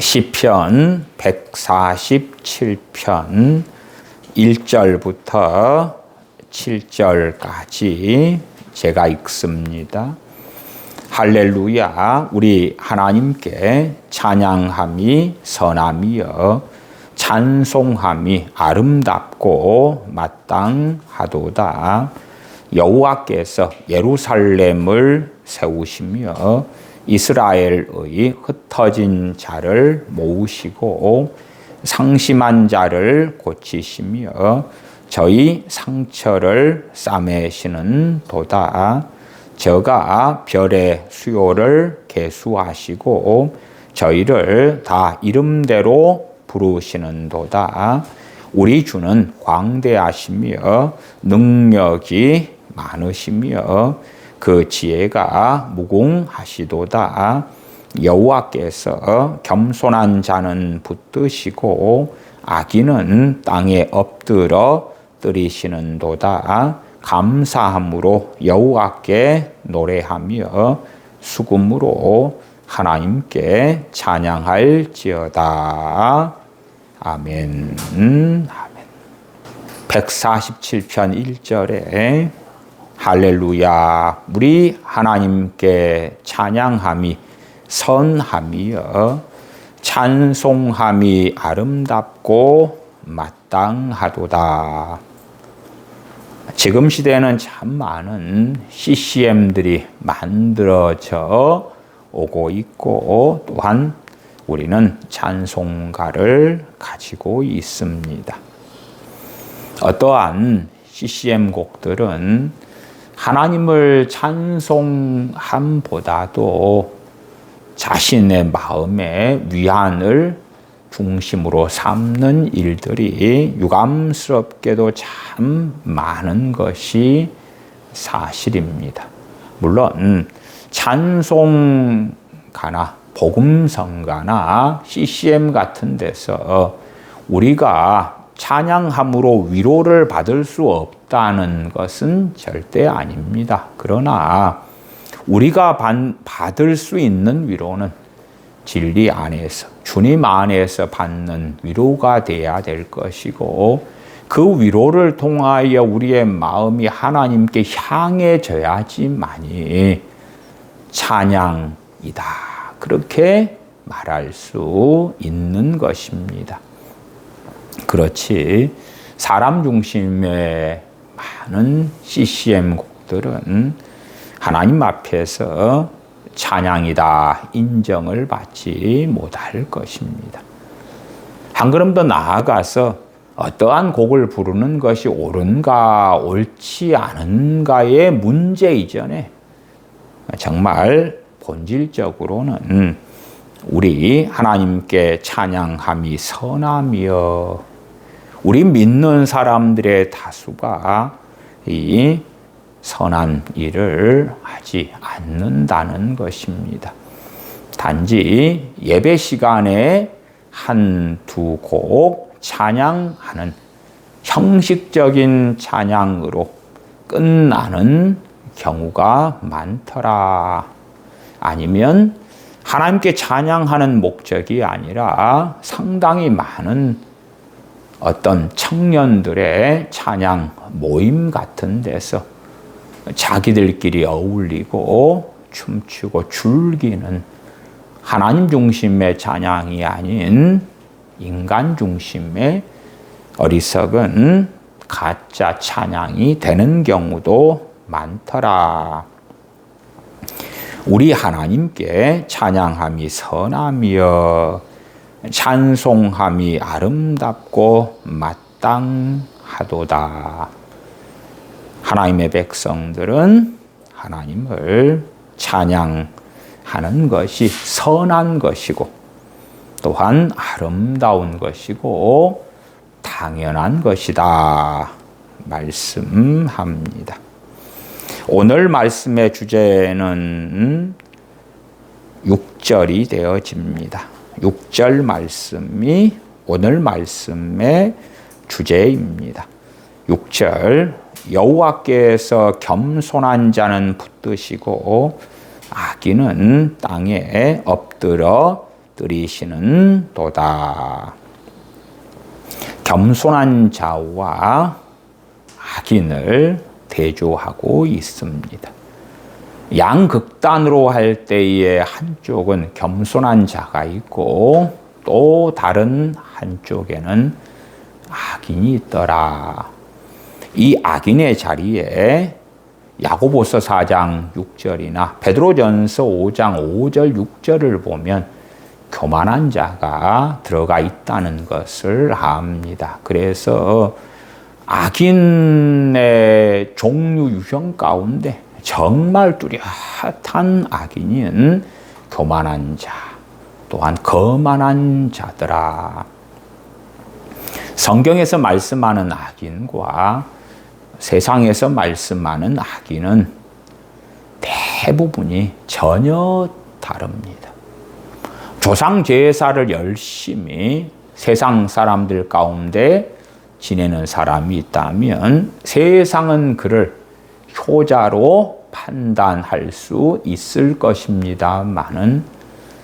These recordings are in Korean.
시편 147편 1절부터 7절까지 제가 읽습니다. 할렐루야, 우리 하나님께 찬양함이 선함이여 찬송함이 아름답고 마땅하도다. 여호와께서 예루살렘을 세우시며 이스라엘의 흩어진 자를 모으시고 상심한 자를 고치시며 저희 상처를 싸매시는 도다. 저가 별의 수요를 계수하시고 저희를 다 이름대로 부르시는 도다. 우리 주는 광대하시며 능력이 많으시며 그 지혜가 무궁하시도다. 여호와께서 겸손한 자는 붙드시고 악인은 땅에 엎드러 뜨리시는도다. 감사함으로 여호와께 노래하며 수금으로 하나님께 찬양할지어다. 아멘. 아멘. 147편 1절에 할렐루야, 우리 하나님께 찬양함이 선함이여 찬송함이 아름답고 마땅하도다. 지금 시대에는 참 많은 CCM들이 만들어져 오고 있고 또한 우리는 찬송가를 가지고 있습니다. 어떠한 CCM 곡들은 하나님을 찬송함보다도 자신의 마음의 위안을 중심으로 삼는 일들이 유감스럽게도 참 많은 것이 사실입니다. 물론 찬송가나 복음성가나 CCM 같은 데서 우리가 찬양함으로 위로를 받을 수 없다는 것은 절대 아닙니다. 그러나 우리가 받을 수 있는 위로는 진리 안에서, 주님 안에서 받는 위로가 돼야 될 것이고 그 위로를 통하여 우리의 마음이 하나님께 향해져야지만이 찬양이다. 그렇게 말할 수 있는 것입니다. 그렇지 사람 중심의 많은 CCM 곡들은 하나님 앞에서 찬양이다 인정을 받지 못할 것입니다. 한 걸음 더 나아가서 어떠한 곡을 부르는 것이 옳은가 옳지 않은가의 문제 이전에 정말 본질적으로는 우리 하나님께 찬양함이 선함이여, 우리 믿는 사람들의 다수가 이 선한 일을 하지 않는다는 것입니다. 단지 예배 시간에 한두 곡 찬양하는 형식적인 찬양으로 끝나는 경우가 많더라. 아니면 하나님께 찬양하는 목적이 아니라 상당히 많은 어떤 청년들의 찬양 모임 같은 데서 자기들끼리 어울리고 춤추고 즐기는 하나님 중심의 찬양이 아닌 인간 중심의 어리석은 가짜 찬양이 되는 경우도 많더라. 우리 하나님께 찬양함이 선함이여 찬송함이 아름답고 마땅하도다. 하나님의 백성들은 하나님을 찬양하는 것이 선한 것이고 또한 아름다운 것이고 당연한 것이다 말씀합니다. 오늘 말씀의 주제는 6절이 되어집니다. 6절 말씀이 오늘 말씀의 주제입니다. 6절 여호와께서 겸손한 자는 붙드시고 악인은 땅에 엎드러 떨어뜨리시는 도다. 겸손한 자와 악인을 대조하고 있습니다. 양극단으로 할 때에 한쪽은 겸손한 자가 있고 또 다른 한쪽에는 악인이 있더라. 이 악인의 자리에 야고보서 4장 6절이나 베드로전서 5장 5절 6절을 보면 교만한 자가 들어가 있다는 것을 압니다. 그래서 악인의 종류 유형 가운데 정말 뚜렷한 악인은 교만한 자, 또한 거만한 자더라. 성경에서 말씀하는 악인과 세상에서 말씀하는 악인은 대부분이 전혀 다릅니다. 조상 제사를 열심히 세상 사람들 가운데 지내는 사람이 있다면 세상은 그를 효자로 판단할 수 있을 것입니다마는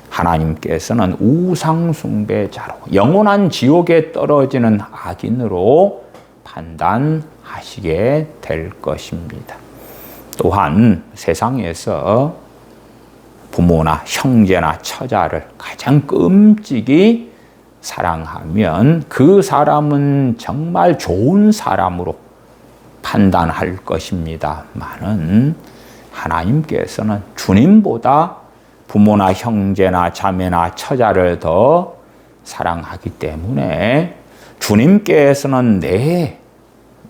하나님께서는 우상숭배자로 영원한 지옥에 떨어지는 악인으로 판단하시게 될 것입니다. 또한 세상에서 부모나 형제나 처자를 가장 끔찍이 사랑하면 그 사람은 정말 좋은 사람으로 판단할 것입니다마는 하나님께서는 주님보다 부모나 형제나 자매나 처자를 더 사랑하기 때문에 주님께서는 내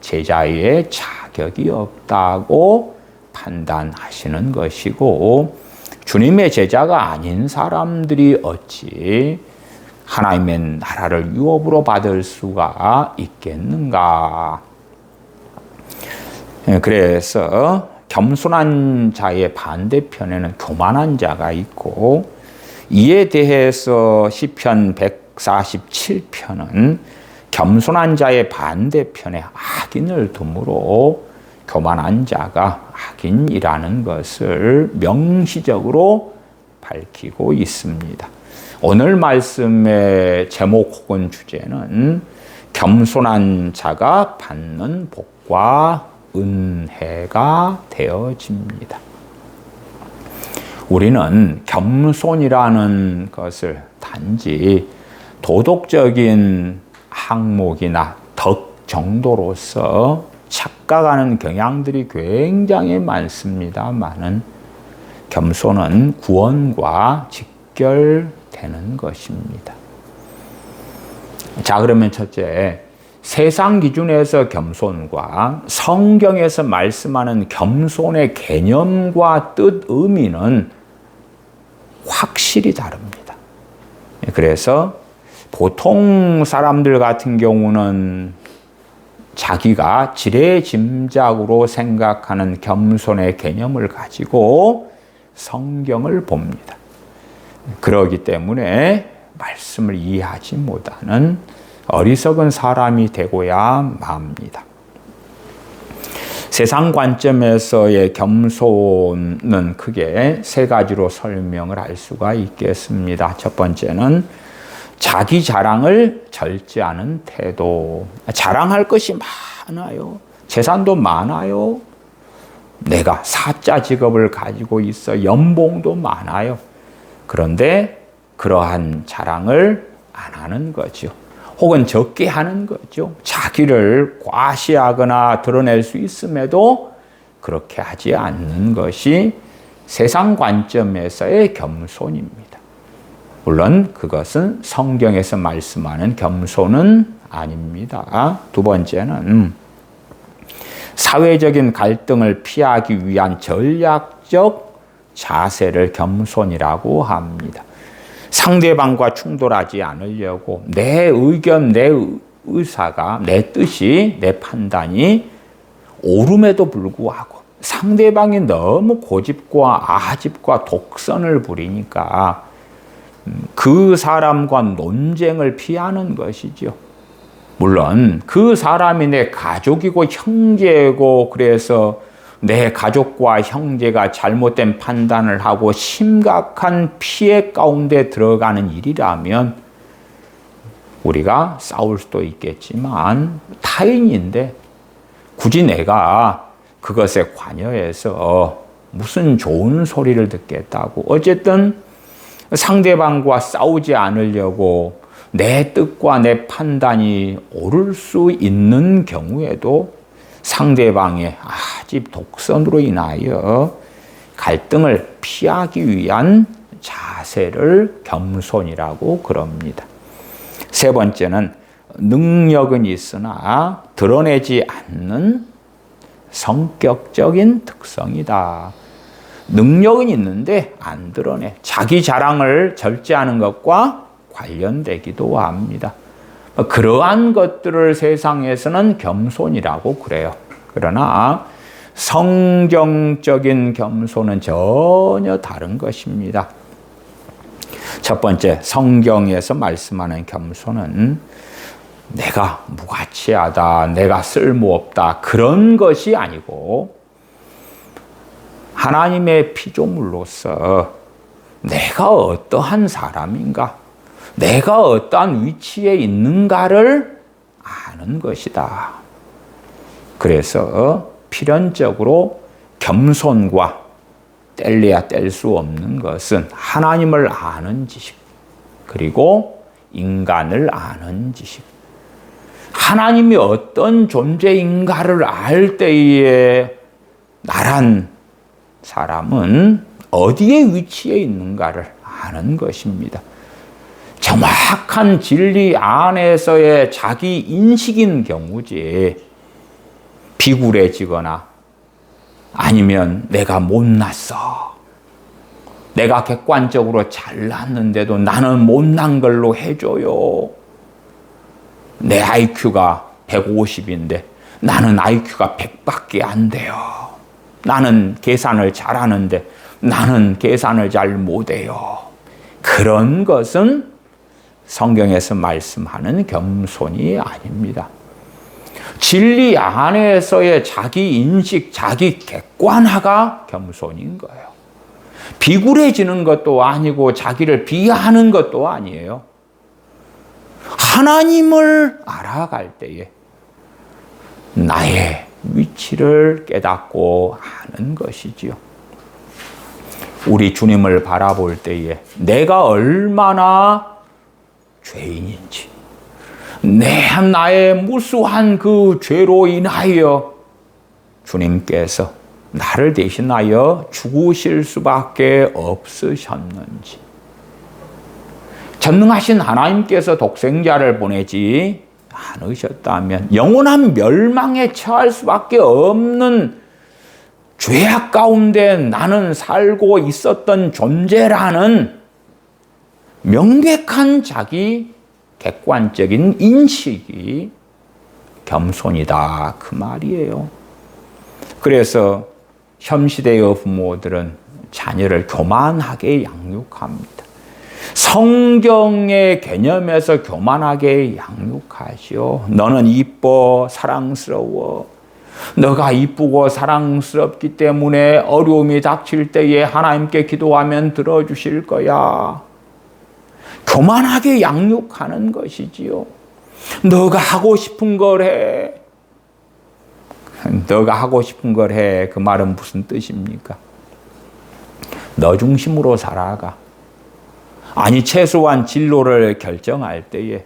제자의 자격이 없다고 판단하시는 것이고 주님의 제자가 아닌 사람들이 어찌 하나님의 나라를 유업으로 받을 수가 있겠는가? 그래서 겸손한 자의 반대편에는 교만한 자가 있고 이에 대해서 시편 147편은 겸손한 자의 반대편에 악인을 두므로 교만한 자가 악인이라는 것을 명시적으로 밝히고 있습니다. 오늘 말씀의 제목 혹은 주제는 겸손한 자가 받는 복과 은혜가 되어집니다. 우리는 겸손이라는 것을 단지 도덕적인 항목이나 덕 정도로서 착각하는 경향들이 굉장히 많습니다만은 겸손은 구원과 직결되는 것입니다. 자, 그러면 첫째, 세상 기준에서 겸손과 성경에서 말씀하는 겸손의 개념과 뜻, 의미는 확실히 다릅니다. 그래서 보통 사람들 같은 경우는 자기가 지레짐작으로 생각하는 겸손의 개념을 가지고 성경을 봅니다. 그러기 때문에 말씀을 이해하지 못하는 어리석은 사람이 되고야 맙니다. 세상 관점에서의 겸손은 크게 세 가지로 설명을 할 수가 있겠습니다. 첫 번째는 자기 자랑을 절제하는 태도. 자랑할 것이 많아요. 재산도 많아요. 내가 사자 직업을 가지고 있어. 연봉도 많아요. 그런데 그러한 자랑을 안 하는 거죠. 혹은 적게 하는 거죠. 자기를 과시하거나 드러낼 수 있음에도 그렇게 하지 않는 것이 세상 관점에서의 겸손입니다. 물론 그것은 성경에서 말씀하는 겸손은 아닙니다. 두 번째는 사회적인 갈등을 피하기 위한 전략적 자세를 겸손이라고 합니다. 상대방과 충돌하지 않으려고 내 의견, 내 의사가, 내 뜻이, 내 판단이 옳음에도 불구하고 상대방이 너무 고집과 아집과 독선을 부리니까 그 사람과 논쟁을 피하는 것이죠. 물론 그 사람이 내 가족이고 형제고 그래서 내 가족과 형제가 잘못된 판단을 하고 심각한 피해 가운데 들어가는 일이라면 우리가 싸울 수도 있겠지만 타인인데 굳이 내가 그것에 관여해서 무슨 좋은 소리를 듣겠다고. 어쨌든 상대방과 싸우지 않으려고 내 뜻과 내 판단이 옳을 수 있는 경우에도 상대방의 아주 독선으로 인하여 갈등을 피하기 위한 자세를 겸손이라고 그럽니다. 세 번째는 능력은 있으나 드러내지 않는 성격적인 특성이다. 능력은 있는데 안 드러내. 자기 자랑을 절제하는 것과 관련되기도 합니다. 그러한 것들을 세상에서는 겸손이라고 그래요. 그러나 성경적인 겸손은 전혀 다른 것입니다. 첫 번째, 성경에서 말씀하는 겸손은 내가 무가치하다, 내가 쓸모없다, 그런 것이 아니고 하나님의 피조물로서 내가 어떠한 사람인가, 내가 어떠한 위치에 있는가를 아는 것이다. 그래서 필연적으로 겸손과 뗄래야 뗄 수 없는 것은 하나님을 아는 지식, 그리고 인간을 아는 지식. 하나님이 어떤 존재인가를 알 때에 나란 사람은 어디에 위치해 있는가를 아는 것입니다. 정확한 진리 안에서의 자기 인식인 경우지, 비굴해지거나 아니면 내가 못났어, 내가 객관적으로 잘났는데도 나는 못난 걸로 해줘요, 내 IQ가 150인데 나는 IQ가 100밖에 안 돼요, 나는 계산을 잘하는데 나는 계산을 잘 못해요, 그런 것은 성경에서 말씀하는 겸손이 아닙니다. 진리 안에서의 자기 인식, 자기 객관화가 겸손인 거예요. 비굴해지는 것도 아니고 자기를 비하하는 것도 아니에요. 하나님을 알아갈 때에 나의 위치를 깨닫고 아는 것이지요. 우리 주님을 바라볼 때에 내가 얼마나 죄인인지, 나의 무수한 그 죄로 인하여 주님께서 나를 대신하여 죽으실 수밖에 없으셨는지, 전능하신 하나님께서 독생자를 보내지 않으셨다면 영원한 멸망에 처할 수밖에 없는 죄악 가운데 나는 살고 있었던 존재라는 명백한 자기 객관적인 인식이 겸손이다, 그 말이에요. 그래서 현 시대의 부모들은 자녀를 교만하게 양육합니다. 성경의 개념에서 교만하게 양육하시오. 너는 이뻐, 사랑스러워. 너가 이쁘고 사랑스럽기 때문에 어려움이 닥칠 때에 하나님께 기도하면 들어주실 거야. 교만하게 양육하는 것이지요. 너가 하고 싶은 걸 해. 너가 하고 싶은 걸 해. 그 말은 무슨 뜻입니까? 너 중심으로 살아가. 아니, 최소한 진로를 결정할 때에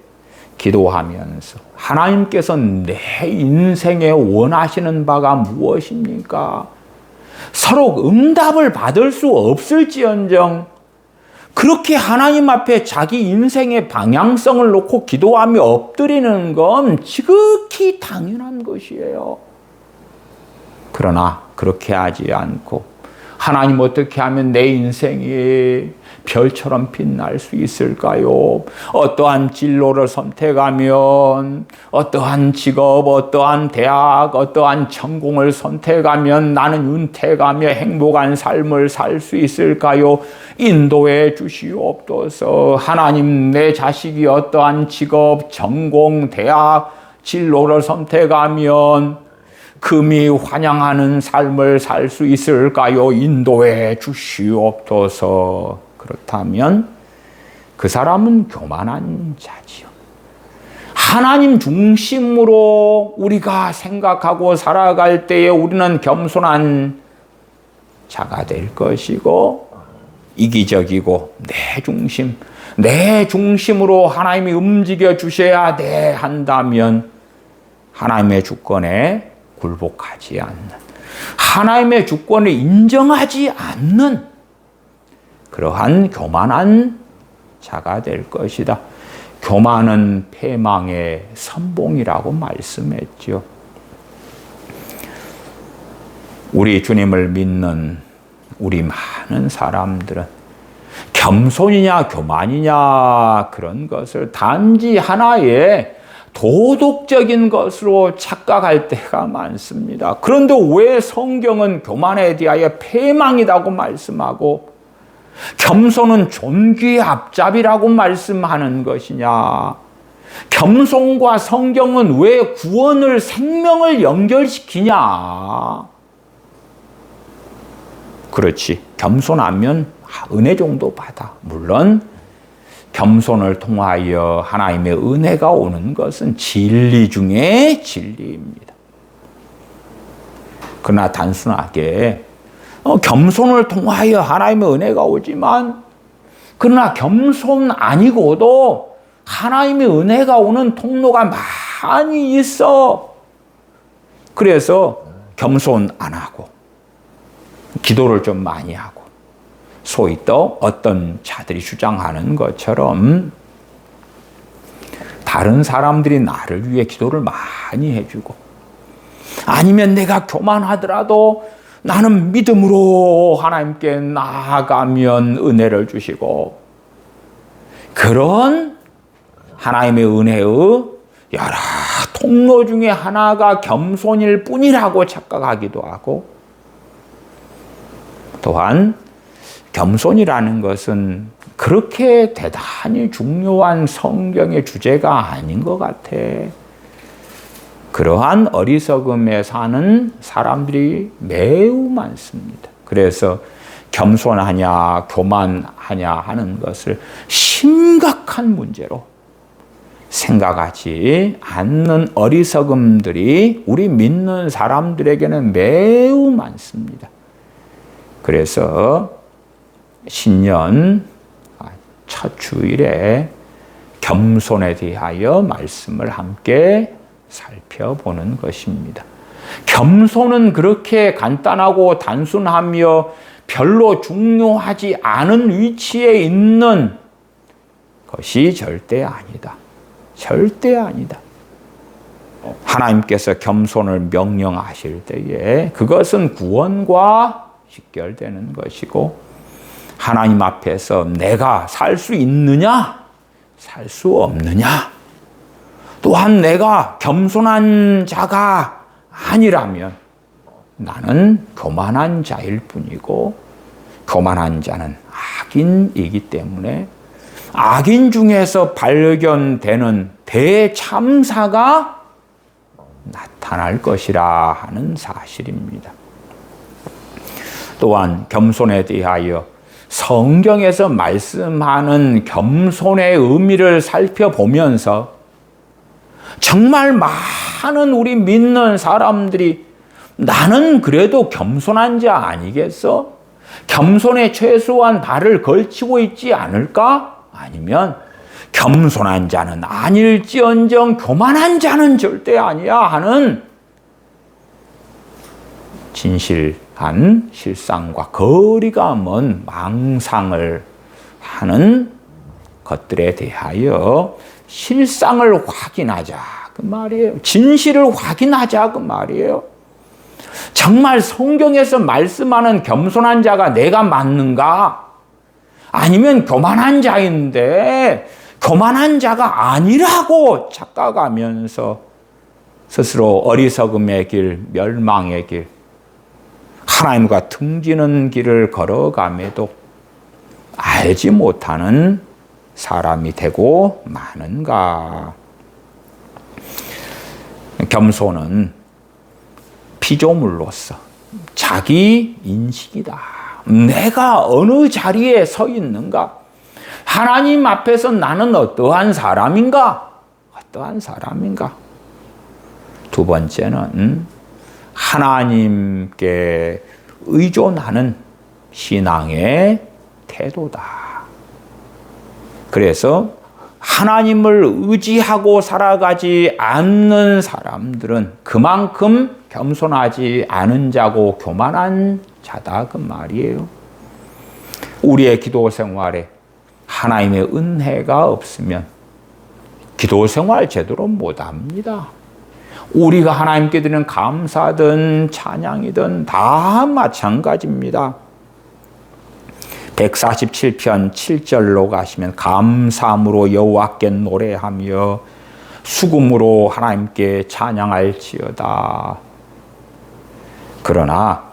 기도하면서 하나님께서 내 인생에 원하시는 바가 무엇입니까? 서로 응답을 받을 수 없을지언정 그렇게 하나님 앞에 자기 인생의 방향성을 놓고 기도하며 엎드리는 건 지극히 당연한 것이에요. 그러나 그렇게 하지 않고 하나님, 어떻게 하면 내 인생이 별처럼 빛날 수 있을까요? 어떠한 진로를 선택하면, 어떠한 직업, 어떠한 대학, 어떠한 전공을 선택하면 나는 윤택하며 행복한 삶을 살 수 있을까요? 인도해 주시옵소서. 하나님, 내 자식이 어떠한 직업, 전공, 대학, 진로를 선택하면 금이 환영하는 삶을 살 수 있을까요? 인도해 주시옵소서. 그렇다면 그 사람은 교만한 자지요. 하나님 중심으로 우리가 생각하고 살아갈 때에 우리는 겸손한 자가 될 것이고, 이기적이고 내 중심으로 하나님이 움직여 주셔야 돼 한다면 하나님의 주권에 굴복하지 않는, 하나님의 주권을 인정하지 않는 그러한 교만한 자가 될 것이다. 교만은 패망의 선봉이라고 말씀했죠. 우리 주님을 믿는 우리 많은 사람들은 겸손이냐 교만이냐 그런 것을 단지 하나의 도덕적인 것으로 착각할 때가 많습니다. 그런데 왜 성경은 교만에 대하여 패망이라고 말씀하고 겸손은 존귀의 앞잡이라고 말씀하는 것이냐? 겸손과 성경은 왜 구원을, 생명을 연결시키냐? 그렇지. 겸손하면 은혜 정도 받아. 물론 겸손을 통하여 하나님의 은혜가 오는 것은 진리 중에 진리입니다. 그러나 단순하게 겸손을 통하여 하나님의 은혜가 오지만, 그러나 겸손 아니고도 하나님의 은혜가 오는 통로가 많이 있어. 그래서 겸손 안 하고 기도를 좀 많이 하고, 소위 또 어떤 자들이 주장하는 것처럼 다른 사람들이 나를 위해 기도를 많이 해주고, 아니면 내가 교만하더라도 나는 믿음으로 하나님께 나아가면 은혜를 주시고, 그런 하나님의 은혜의 여러 통로 중에 하나가 겸손일 뿐이라고 착각하기도 하고, 또한 겸손이라는 것은 그렇게 대단히 중요한 성경의 주제가 아닌 것 같아. 그러한 어리석음에 사는 사람들이 매우 많습니다. 그래서 겸손하냐 교만하냐 하는 것을 심각한 문제로 생각하지 않는 어리석음들이 우리 믿는 사람들에게는 매우 많습니다. 그래서 신년 첫 주일에 겸손에 대하여 말씀을 함께 살펴보는 것입니다. 겸손은 그렇게 간단하고 단순하며 별로 중요하지 않은 위치에 있는 것이 절대 아니다. 절대 아니다. 하나님께서 겸손을 명령하실 때에 그것은 구원과 직결되는 것이고, 하나님 앞에서 내가 살 수 있느냐, 살 수 없느냐, 또한 내가 겸손한 자가 아니라면 나는 교만한 자일 뿐이고, 교만한 자는 악인이기 때문에 악인 중에서 발견되는 대참사가 나타날 것이라 하는 사실입니다. 또한 겸손에 대하여 성경에서 말씀하는 겸손의 의미를 살펴보면서 정말 많은 우리 믿는 사람들이 나는 그래도 겸손한 자 아니겠어? 겸손에 최소한 발을 걸치고 있지 않을까? 아니면 겸손한 자는 아닐지언정 교만한 자는 절대 아니야 하는 진실한 실상과 거리가 먼 망상을 하는 것들에 대하여 실상을 확인하자 그 말이에요. 진실을 확인하자 그 말이에요. 정말 성경에서 말씀하는 겸손한 자가 내가 맞는가? 아니면 교만한 자인데 교만한 자가 아니라고 착각하면서 스스로 어리석음의 길, 멸망의 길, 하나님과 등지는 길을 걸어감에도 알지 못하는 사람이 되고 마는가? 겸손은 피조물로서 자기 인식이다. 내가 어느 자리에 서 있는가? 하나님 앞에서 나는 어떠한 사람인가? 어떠한 사람인가? 두 번째는 하나님께 의존하는 신앙의 태도다. 그래서 하나님을 의지하고 살아가지 않는 사람들은 그만큼 겸손하지 않은 자고 교만한 자다 그 말이에요. 우리의 기도 생활에 하나님의 은혜가 없으면 기도 생활 제대로 못합니다. 우리가 하나님께 드리는 감사든 찬양이든 다 마찬가지입니다. 147편 7절로 가시면 감사함으로 여호와께 노래하며 수금으로 하나님께 찬양할지어다. 그러나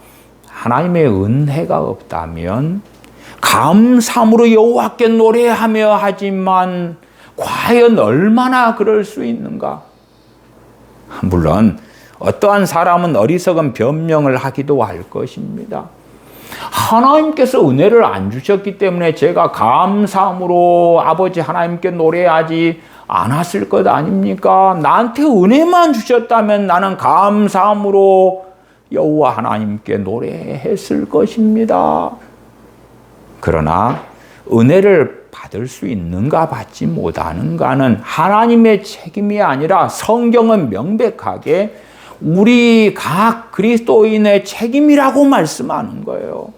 하나님의 은혜가 없다면 감사함으로 여호와께 노래하며 하지만 과연 얼마나 그럴 수 있는가? 물론 어떠한 사람은 어리석은 변명을 하기도 할 것입니다. 하나님께서 은혜를 안 주셨기 때문에 제가 감사함으로 아버지 하나님께 노래하지 않았을 것 아닙니까? 나한테 은혜만 주셨다면 나는 감사함으로 여호와 하나님께 노래했을 것입니다. 그러나 은혜를 받을 수 있는가 받지 못하는가는 하나님의 책임이 아니라 성경은 명백하게 우리 각 그리스도인의 책임이라고 말씀하는 거예요.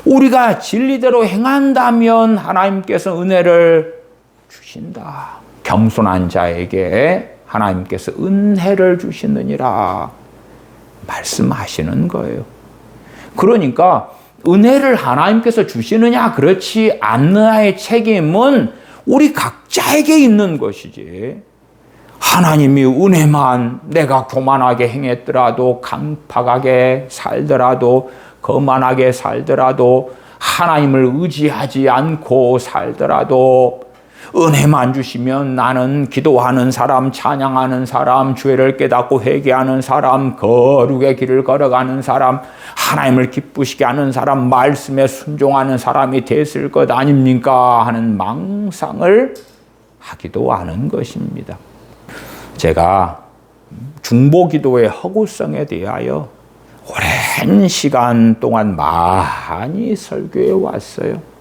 우리가 진리대로 행한다면 하나님께서 은혜를 주신다. 겸손한 자에게 하나님께서 은혜를 주시느니라 말씀하시는 거예요. 그러니까 은혜를 하나님께서 주시느냐 그렇지 않느냐의 책임은 우리 각자에게 있는 것이지, 하나님이 은혜만 내가 교만하게 행했더라도, 강팍하게 살더라도, 거만하게 살더라도, 하나님을 의지하지 않고 살더라도 은혜만 주시면 나는 기도하는 사람, 찬양하는 사람, 죄를 깨닫고 회개하는 사람, 거룩의 길을 걸어가는 사람, 하나님을 기쁘시게 하는 사람, 말씀에 순종하는 사람이 됐을 것 아닙니까? 하는 망상을 하기도 하는 것입니다. 제가 중보기도의 허구성에 대하여 오랜 시간 동안 많이 설교해 왔어요.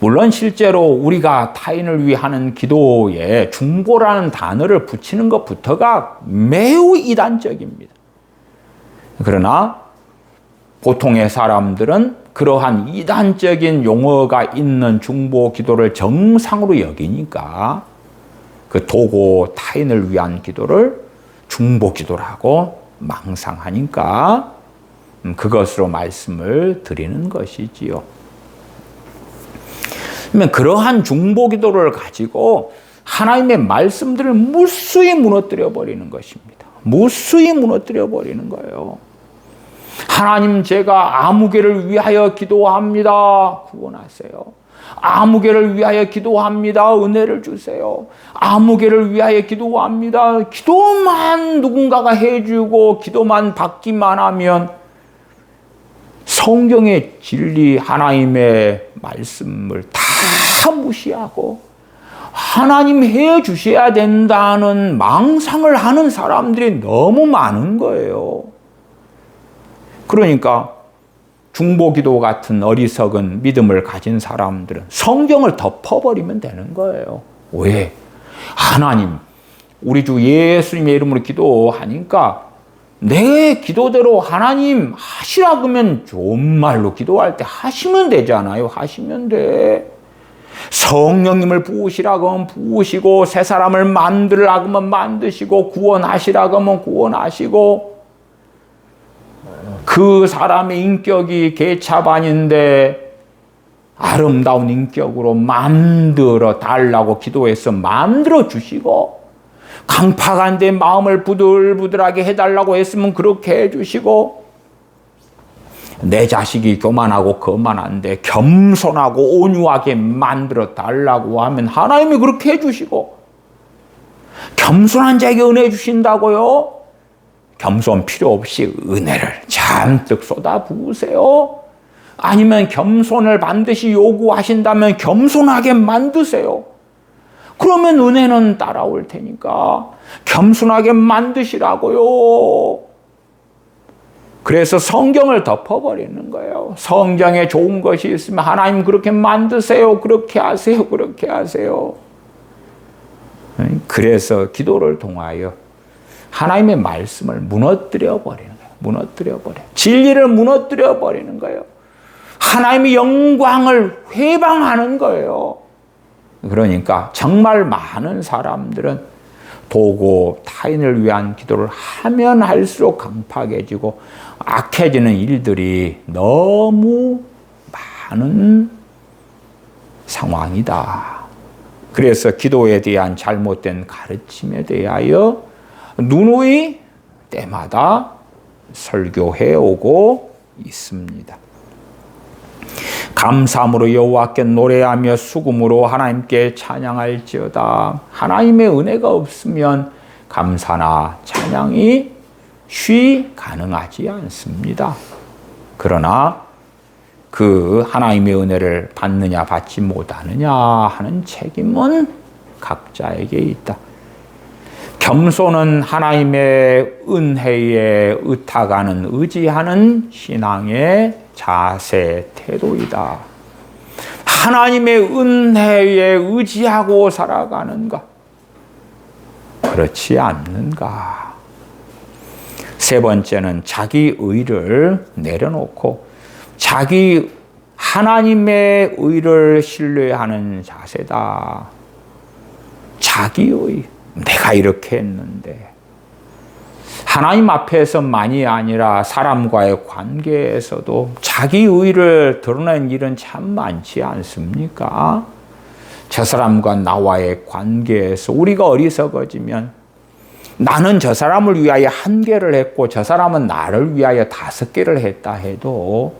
물론 실제로 우리가 타인을 위해 하는 기도에 중보라는 단어를 붙이는 것부터가 매우 이단적입니다. 그러나 보통의 사람들은 그러한 이단적인 용어가 있는 중보 기도를 정상으로 여기니까 그 도고 타인을 위한 기도를 중보 기도라고 망상하니까 그것으로 말씀을 드리는 것이지요. 그러면 그러한 중보 기도를 가지고 하나님의 말씀들을 무수히 무너뜨려 버리는 것입니다. 무수히 무너뜨려 버리는 거예요. 하나님, 제가 아무개를 위하여 기도합니다. 구원하세요. 아무개를 위하여 기도합니다. 은혜를 주세요. 아무개를 위하여 기도합니다. 기도만 누군가가 해주고 기도만 받기만 하면 성경의 진리, 하나님의 말씀을 다 무시하고 하나님 해 주셔야 된다는 망상을 하는 사람들이 너무 많은 거예요. 그러니까 중보기도 같은 어리석은 믿음을 가진 사람들은 성경을 덮어버리면 되는 거예요. 왜? 하나님, 우리 주 예수님의 이름으로 기도하니까 내 기도대로 하나님 하시라 그러면 좋은 말로 기도할 때 하시면 되잖아요. 하시면 돼. 성령님을 부으시라 그러면 부으시고, 새 사람을 만들라 그러면 만드시고, 구원하시라 그러면 구원하시고, 그 사람의 인격이 개차반인데 아름다운 인격으로 만들어 달라고 기도해서 만들어 주시고, 강팍한데 마음을 부들부들하게 해달라고 했으면 그렇게 해주시고, 내 자식이 교만하고 거만한데 겸손하고 온유하게 만들어 달라고 하면 하나님이 그렇게 해주시고, 겸손한 자에게 은혜 주신다고요? 겸손 필요 없이 은혜를 잔뜩 쏟아 부으세요. 아니면 겸손을 반드시 요구하신다면 겸손하게 만드세요. 그러면 은혜는 따라올 테니까 겸손하게 만드시라고요. 그래서 성경을 덮어버리는 거예요. 성경에 좋은 것이 있으면 하나님 그렇게 만드세요. 그렇게 하세요. 그렇게 하세요. 그래서 기도를 통하여 하나님의 말씀을 무너뜨려 버리는 거예요. 무너뜨려 버려요. 진리를 무너뜨려 버리는 거예요. 하나님의 영광을 회방하는 거예요. 그러니까 정말 많은 사람들은 도고 타인을 위한 기도를 하면 할수록 강팍해지고 악해지는 일들이 너무 많은 상황이다. 그래서 기도에 대한 잘못된 가르침에 대하여 누누이 때마다 설교해 오고 있습니다. 감사함으로 여호와께 노래하며 수금으로 하나님께 찬양할지어다. 하나님의 은혜가 없으면 감사나 찬양이 쉬 가능하지 않습니다. 그러나 그 하나님의 은혜를 받느냐 받지 못하느냐 하는 책임은 각자에게 있다. 겸손은 하나님의 은혜에 의탁하는 의지하는 신앙의 자세, 태도이다. 하나님의 은혜에 의지하고 살아가는가? 그렇지 않는가? 세 번째는 자기 의를 내려놓고 자기 하나님의 의를 신뢰하는 자세다. 자기의, 내가 이렇게 했는데. 하나님 앞에서만이 아니라 사람과의 관계에서도 자기 의를 드러낸 일은 참 많지 않습니까? 저 사람과 나와의 관계에서 우리가 어리석어지면 나는 저 사람을 위하여 1개를 했고 저 사람은 나를 위하여 5개를 했다 해도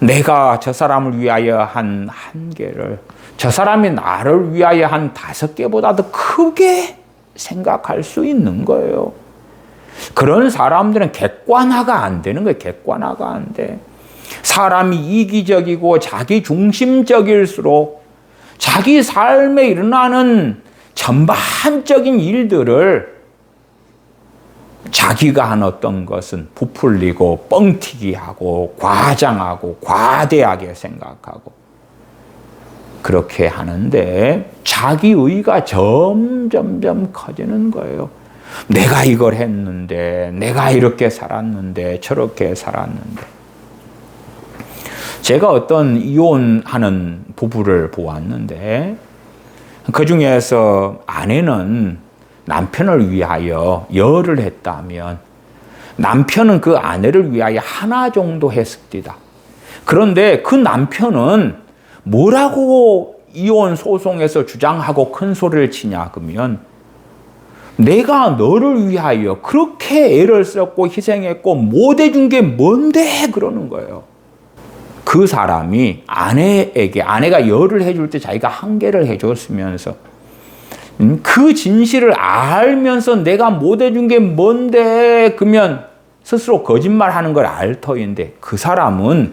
내가 저 사람을 위하여 한 1개를 저 사람이 나를 위하여 한 5개보다도 크게 생각할 수 있는 거예요. 그런 사람들은 객관화가 안 되는 거예요. 객관화가 안 돼. 사람이 이기적이고 자기 중심적일수록 자기 삶에 일어나는 전반적인 일들을 자기가 한 어떤 것은 부풀리고 뻥튀기하고 과장하고 과대하게 생각하고 그렇게 하는데 자기의가 점점점 커지는 거예요. 내가 이걸 했는데, 내가 이렇게 살았는데, 저렇게 살았는데. 제가 어떤 이혼하는 부부를 보았는데, 그 중에서 아내는 남편을 위하여 열을 했다면, 남편은 그 아내를 위하여 하나 정도 했습니다. 그런데 그 남편은 뭐라고 이혼 소송에서 주장하고 큰 소리를 치냐, 그러면, 내가 너를 위하여 그렇게 애를 썼고 희생했고 못 해준 게 뭔데 그러는 거예요. 그 사람이 아내가 열을 해줄 때 자기가 1개를 해줬으면서 그 진실을 알면서 내가 못 해준 게 뭔데 그러면 스스로 거짓말하는 걸 알 터인데 그 사람은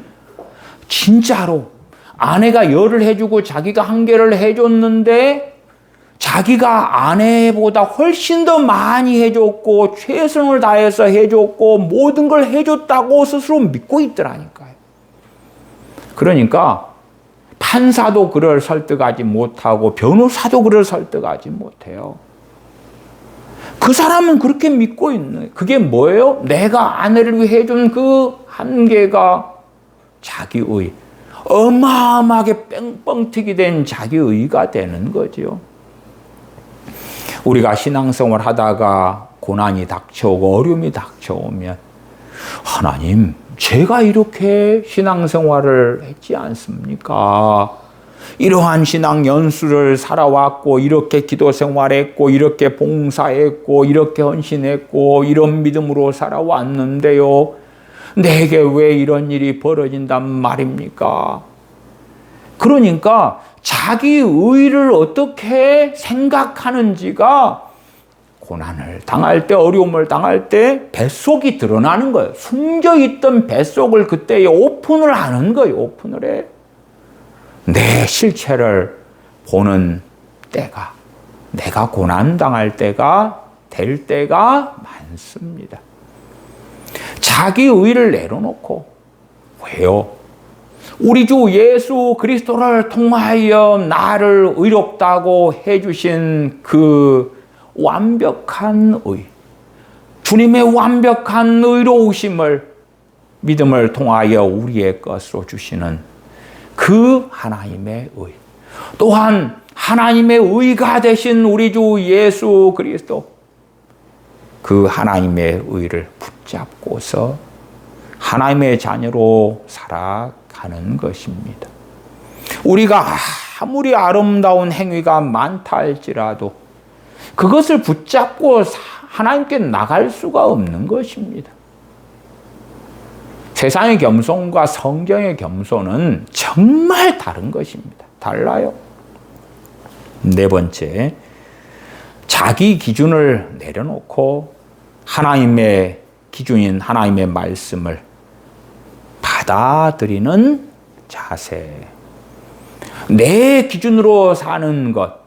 진짜로 아내가 열을 해주고 자기가 1개를 해줬는데 자기가 아내보다 훨씬 더 많이 해줬고 최선을 다해서 해줬고 모든 걸 해줬다고 스스로 믿고 있더라니까요. 그러니까 판사도 그를 설득하지 못하고 변호사도 그를 설득하지 못해요. 그 사람은 그렇게 믿고 있는 그게 뭐예요? 내가 아내를 위해 해준 그 1개가 자기의 어마어마하게 뻥뻥튀기 된 자기의가 되는 거죠. 우리가 신앙생활 하다가 고난이 닥쳐오고 어려움이 닥쳐오면 하나님, 제가 이렇게 신앙생활을 했지 않습니까? 이러한 신앙 연수를 살아왔고 이렇게 기도 생활했고 이렇게 봉사했고 이렇게 헌신했고 이런 믿음으로 살아왔는데요. 내게 왜 이런 일이 벌어진단 말입니까? 그러니까 자기 의를 어떻게 생각하는지가 고난을 당할 때, 어려움을 당할 때 뱃속이 드러나는 거예요. 숨겨있던 뱃속을 그때 오픈을 하는 거예요. 오픈을 해. 내 실체를 보는 때가, 내가 고난 당할 때가 될 때가 많습니다. 자기 의를 내려놓고, 왜요? 우리 주 예수 그리스도를 통하여 나를 의롭다고 해주신 그 완벽한 의, 주님의 완벽한 의로우심을 믿음을 통하여 우리의 것으로 주시는 그 하나님의 의, 또한 하나님의 의가 되신 우리 주 예수 그리스도, 그 하나님의 의를 붙잡고서 하나님의 자녀로 살아가는 것입니다. 우리가 아무리 아름다운 행위가 많다 할지라도 그것을 붙잡고 하나님께 나갈 수가 없는 것입니다. 세상의 겸손과 성경의 겸손은 정말 다른 것입니다. 달라요. 네 번째, 자기 기준을 내려놓고 하나님의 기준인 하나님의 말씀을 받아들이는 자세. 내 기준으로 사는 것,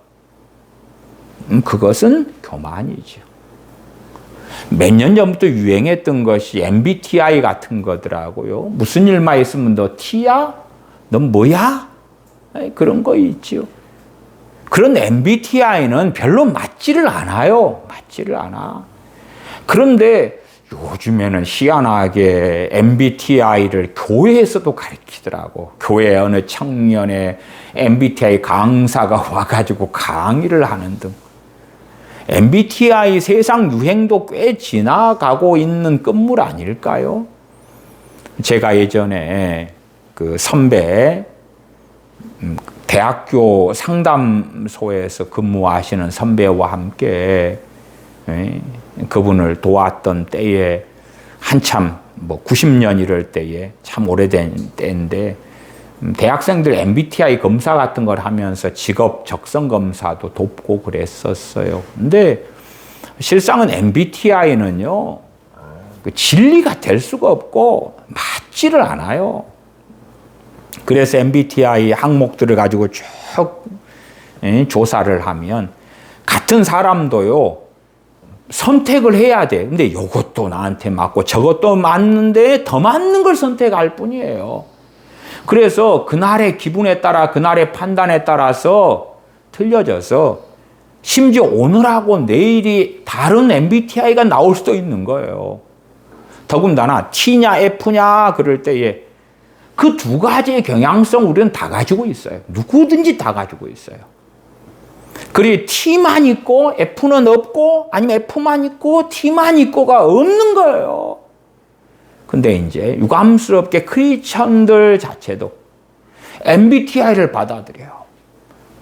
그것은 교만이죠. 몇 년 전부터 유행했던 것이 MBTI 같은 거더라고요. 무슨 일만 있으면 너 T야? 넌 뭐야? 그런 거 있죠. 그런 MBTI는 별로 맞지를 않아요. 맞지를 않아. 그런데 요즘에는 희한하게 MBTI를 교회에서도 가르치더라고. 교회 어느 청년의 MBTI 강사가 와가지고 강의를 하는 등. MBTI 세상 유행도 꽤 지나가고 있는 끝물 아닐까요? 제가 예전에 그 선배, 대학교 상담소에서 근무하시는 선배와 함께 그분을 도왔던 때에 한참 90년 이럴 때에 참 오래된 때인데 대학생들 MBTI 검사 같은 걸 하면서 직업 적성 검사도 돕고 그랬었어요. 근데 실상은 MBTI는요, 진리가 될 수가 없고 맞지를 않아요. 그래서 MBTI 항목들을 가지고 쭉 조사를 하면 같은 사람도요, 선택을 해야 돼. 근데 이것도 나한테 맞고 저것도 맞는데 더 맞는 걸 선택할 뿐이에요. 그래서 그날의 기분에 따라 그날의 판단에 따라서 틀려져서 심지어 오늘하고 내일이 다른 MBTI가 나올 수도 있는 거예요. 더군다나 T냐 F냐 그럴 때에 그 두 가지의 경향성 우리는 다 가지고 있어요. 누구든지 다 가지고 있어요. 그리고 T만 있고 F는 없고 아니면 F만 있고 T만 있고가 없는 거예요. 근데 이제 유감스럽게 크리스천들 자체도 MBTI를 받아들여요.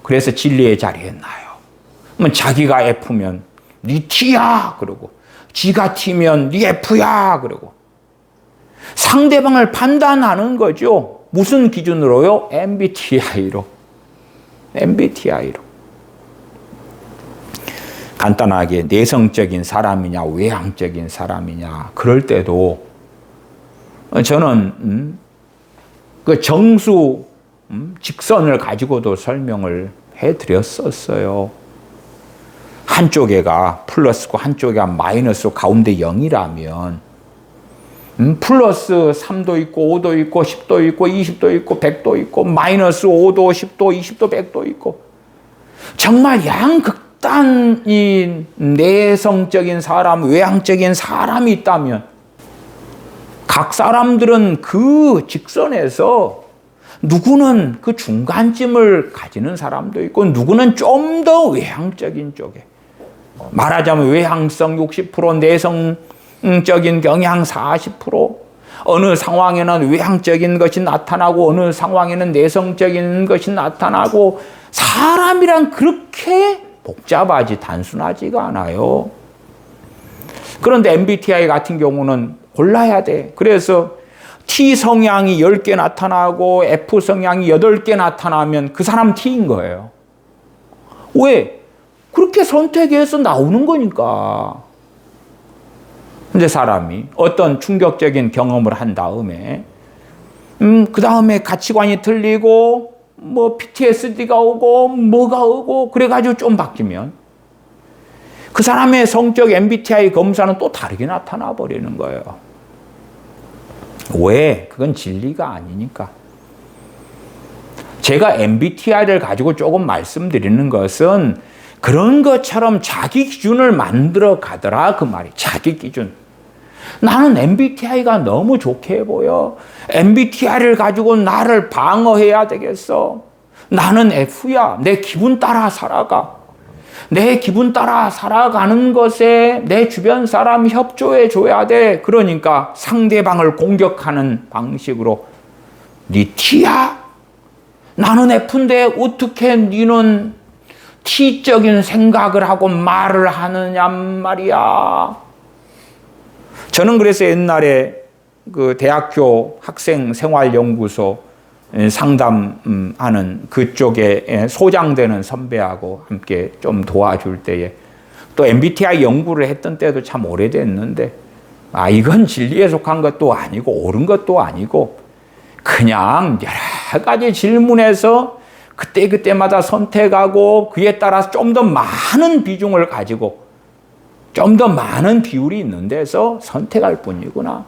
그래서 진리의 자리에 나요. 그러면 자기가 F면 네 T야 그러고 지가 T면 네 F야 그러고 상대방을 판단하는 거죠. 무슨 기준으로요? MBTI로. 간단하게 내성적인 사람이냐 외향적인 사람이냐 그럴 때도 저는 그 정수 직선을 가지고도 설명을 해드렸었어요. 한쪽에가 플러스고 한쪽에가 마이너스고 가운데 0이라면 플러스 3도 있고 5도 있고 10도 있고 20도 있고 100도 있고 마이너스 5도 10도 20도 100도 있고 정말 양극단인 내성적인 사람 외향적인 사람이 있다면 각 사람들은 그 직선에서 누구는 그 중간쯤을 가지는 사람도 있고 누구는 좀 더 외향적인 쪽에 말하자면 외향성 60% 내성적인 경향 40% 어느 상황에는 외향적인 것이 나타나고 어느 상황에는 내성적인 것이 나타나고 사람이란 그렇게 복잡하지 단순하지가 않아요. 그런데 MBTI 같은 경우는 골라야 돼. 그래서 T 성향이 10개 나타나고 F 성향이 8개 나타나면 그 사람 T인 거예요. 왜? 그렇게 선택해서 나오는 거니까. 근데 사람이 어떤 충격적인 경험을 한 다음에, 그 다음에 가치관이 틀리고, 뭐 PTSD가 오고, 뭐가 오고, 그래가지고 좀 바뀌면, 그 사람의 성적 MBTI 검사는 또 다르게 나타나 버리는 거예요. 왜? 그건 진리가 아니니까. 제가 MBTI를 가지고 조금 말씀드리는 것은 그런 것처럼 자기 기준을 만들어 가더라 그 말이. 자기 기준. 나는 MBTI가 너무 좋게 보여. MBTI를 가지고 나를 방어해야 되겠어. 나는 F야. 내 기분 따라 살아가. 내 기분 따라 살아가는 것에 내 주변 사람 협조해 줘야 돼. 그러니까 상대방을 공격하는 방식으로 네 T야? 나는 F인데 어떻게 너는 T적인 생각을 하고 말을 하느냐 말이야. 저는 그래서 옛날에 그 대학교 학생 생활연구소 상담하는 그쪽에 소장되는 선배하고 함께 좀 도와줄 때에 또 MBTI 연구를 했던 때도 참 오래됐는데, 이건 진리에 속한 것도 아니고 옳은 것도 아니고 그냥 여러 가지 질문에서 그때그때마다 선택하고 그에 따라서 좀 더 많은 비중을 가지고 좀 더 많은 비율이 있는 데서 선택할 뿐이구나.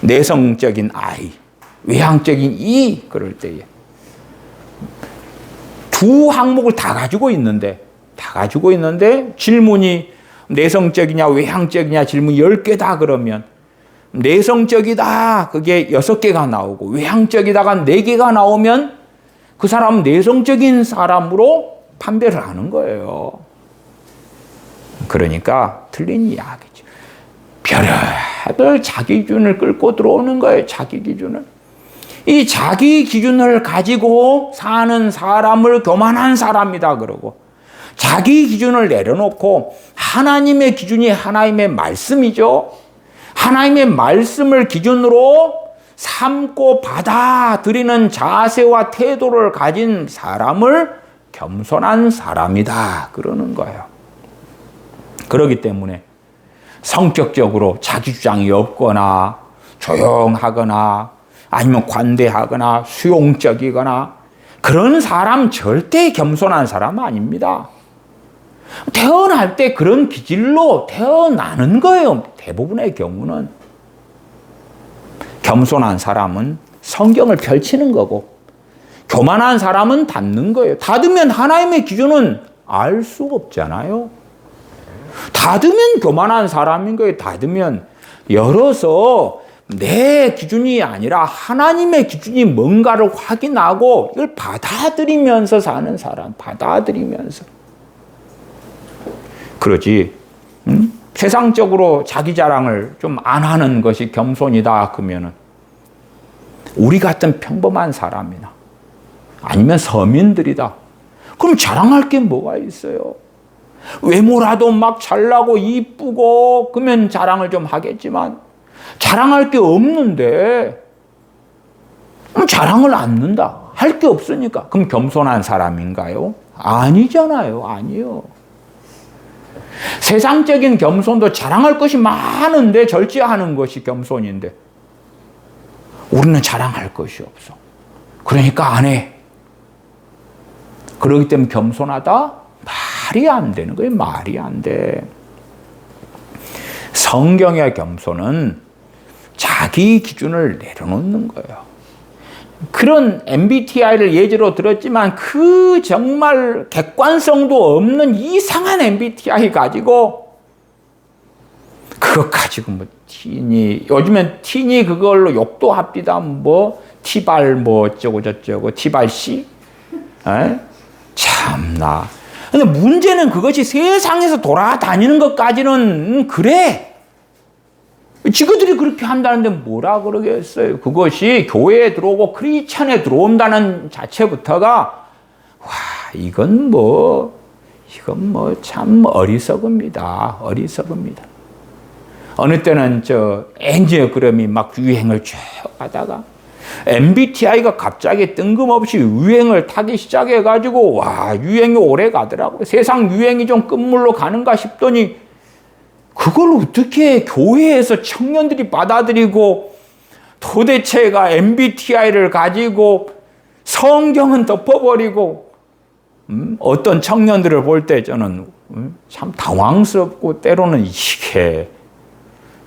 내성적인 I, 외향적인 E, 그럴 때에 두 항목을 다 가지고 있는데 질문이 내성적이냐 외향적이냐 질문 10개다 그러면 내성적이다 그게 6개가 나오고 외향적이다가 4개가 나오면 그 사람은 내성적인 사람으로 판별을 하는 거예요. 그러니까 틀린 이야기죠. 별의별 자기 기준을 끌고 들어오는 거예요. 자기 기준을. 이 자기 기준을 가지고 사는 사람을 교만한 사람이다 그러고, 자기 기준을 내려놓고 하나님의 기준이 하나님의 말씀이죠. 하나님의 말씀을 기준으로 삼고 받아들이는 자세와 태도를 가진 사람을 겸손한 사람이다 그러는 거예요. 그렇기 때문에 성격적으로 자기 주장이 없거나 조용하거나 아니면 관대하거나 수용적이거나 그런 사람 절대 겸손한 사람 아닙니다. 태어날 때 그런 기질로 태어나는 거예요. 대부분의 경우는. 겸손한 사람은 성경을 펼치는 거고, 교만한 사람은 닫는 거예요. 닫으면 하나님의 기준은 알 수 없잖아요. 닫으면 교만한 사람인 거예요. 닫으면 열어서 내 기준이 아니라 하나님의 기준이 뭔가를 확인하고 이걸 받아들이면서 사는 사람, 받아들이면서. 그러지, 세상적으로 자기 자랑을 좀 안 하는 것이 겸손이다 그러면은 우리 같은 평범한 사람이나 아니면 서민들이다. 그럼 자랑할 게 뭐가 있어요? 외모라도 막 잘나고 이쁘고 그러면 자랑을 좀 하겠지만 자랑할 게 없는데 자랑을 않는다. 할 게 없으니까. 그럼 겸손한 사람인가요? 아니잖아요. 아니요. 세상적인 겸손도 자랑할 것이 많은데 절제하는 것이 겸손인데 우리는 자랑할 것이 없어. 그러니까 안 해. 그렇기 때문에 겸손하다? 말이 안 되는 거예요. 말이 안 돼. 성경의 겸손은 자기 기준을 내려놓는 거예요. 그런 MBTI를 예제로 들었지만 그 정말 객관성도 없는 이상한 MBTI 가지고 그것 가지고 뭐 티니, 요즘엔 티니 그걸로 욕도 합디다. 뭐 티발 뭐 어쩌고 저쩌고 티발씨. 참나. 근데 문제는 그것이 세상에서 돌아다니는 것까지는 그래. 지그들이 그렇게 한다는데 뭐라 그러겠어요. 그것이 교회에 들어오고 크리스찬에 들어온다는 자체부터가 이건 참 어리석습니다. 어리석습니다. 어느 때는 엔지오그램이 막 유행을 쭉 하다가 MBTI가 갑자기 뜬금없이 유행을 타기 시작해가지고 와, 유행이 오래 가더라고요. 세상 유행이 좀 끝물로 가는가 싶더니 그걸 어떻게 교회에서 청년들이 받아들이고 도대체가 MBTI를 가지고 성경은 덮어버리고 어떤 청년들을 볼 때 저는 참 당황스럽고 때로는 이게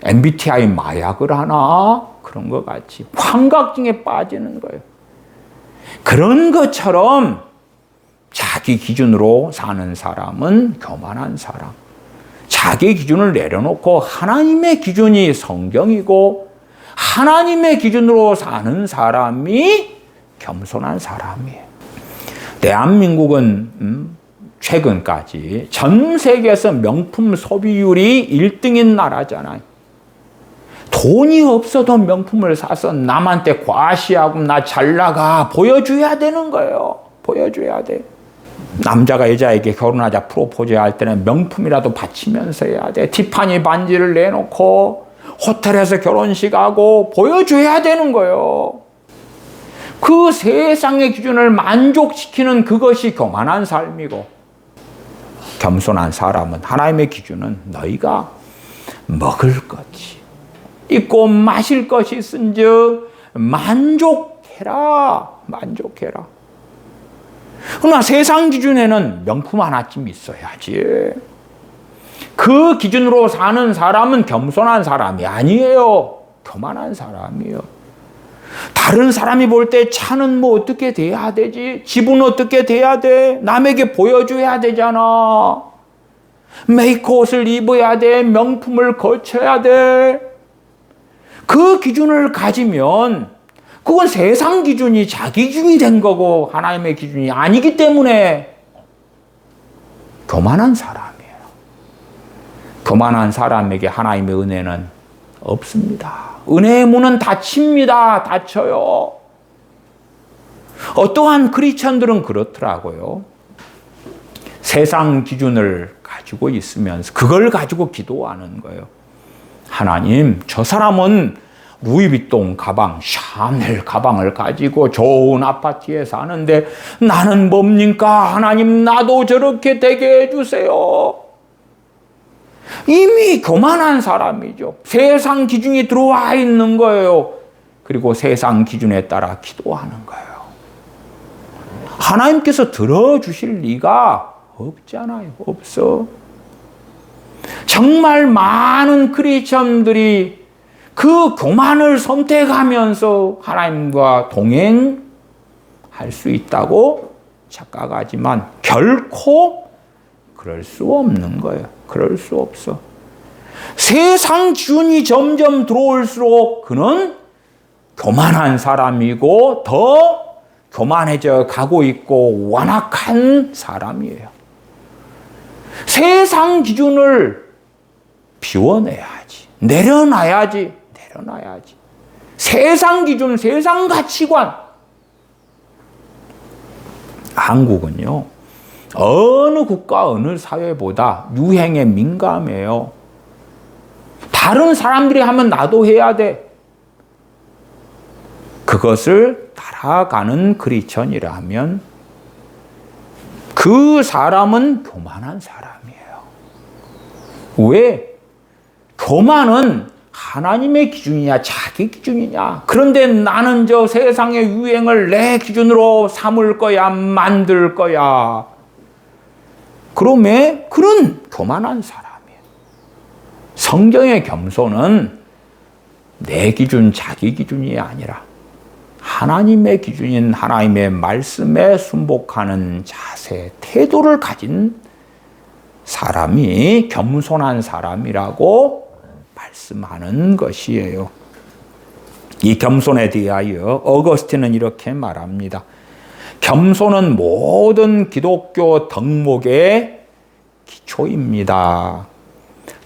MBTI 마약을 하나? 그런 것 같이 환각증에 빠지는 거예요. 그런 것처럼 자기 기준으로 사는 사람은 교만한 사람. 자기 기준을 내려놓고 하나님의 기준이 성경이고 하나님의 기준으로 사는 사람이 겸손한 사람이에요. 대한민국은 최근까지 전 세계에서 명품 소비율이 1등인 나라잖아요. 돈이 없어도 명품을 사서 남한테 과시하고 나 잘 나가 보여줘야 되는 거예요. 보여줘야 돼. 남자가 여자에게 결혼하자 프로포즈 할 때는 명품이라도 바치면서 해야 돼. 티파니 반지를 내놓고 호텔에서 결혼식하고 보여줘야 되는 거예요. 그 세상의 기준을 만족시키는 그것이 교만한 삶이고, 겸손한 사람은 하나님의 기준은 너희가 먹을 것이 있고 마실 것이 있은즉 만족해라. 만족해라. 그러나 세상 기준에는 명품 하나쯤 있어야지. 그 기준으로 사는 사람은 겸손한 사람이 아니에요. 교만한 사람이에요. 다른 사람이 볼 때 차는 뭐 어떻게 돼야 되지? 집은 어떻게 돼야 돼? 남에게 보여줘야 되잖아. 메이크업을 입어야 돼. 명품을 거쳐야 돼. 그 기준을 가지면 그건 세상 기준이 자기 기준이 된 거고 하나님의 기준이 아니기 때문에 교만한 사람이에요. 교만한 사람에게 하나님의 은혜는 없습니다. 은혜의 문은 닫힙니다. 닫혀요. 어떠한 크리스천들은 그렇더라고요. 세상 기준을 가지고 있으면서 그걸 가지고 기도하는 거예요. 하나님, 저 사람은 루이비통 가방, 샤넬 가방을 가지고 좋은 아파트에 사는데 나는 뭡니까? 하나님, 나도 저렇게 되게 해주세요. 이미 교만한 사람이죠. 세상 기준이 들어와 있는 거예요. 그리고 세상 기준에 따라 기도하는 거예요. 하나님께서 들어주실 리가 없잖아요. 없어. 정말 많은 크리스천들이 그 교만을 선택하면서 하나님과 동행할 수 있다고 착각하지만 결코 그럴 수 없는 거예요. 그럴 수 없어. 세상 기준이 점점 들어올수록 그는 교만한 사람이고 더 교만해져 가고 있고 완악한 사람이에요. 세상 기준을 비워내야지. 내려놔야지. 내려놔야지. 세상 기준, 세상 가치관. 한국은요, 어느 국가, 어느 사회보다 유행에 민감해요. 다른 사람들이 하면 나도 해야 돼. 그것을 따라가는 크리스천이라면 그 사람은 교만한 사람이에요. 왜? 교만은 하나님의 기준이냐 자기 기준이냐. 그런데 나는 저 세상의 유행을 내 기준으로 삼을 거야, 만들 거야. 그러면 그런 교만한 사람이에요. 성경의 겸손은 내 기준, 자기 기준이 아니라 하나님의 기준인 하나님의 말씀에 순복하는 자세, 태도를 가진 사람이 겸손한 사람이라고 말씀하는 것이에요. 이 겸손에 대하여 어거스틴은 이렇게 말합니다. 겸손은 모든 기독교 덕목의 기초입니다.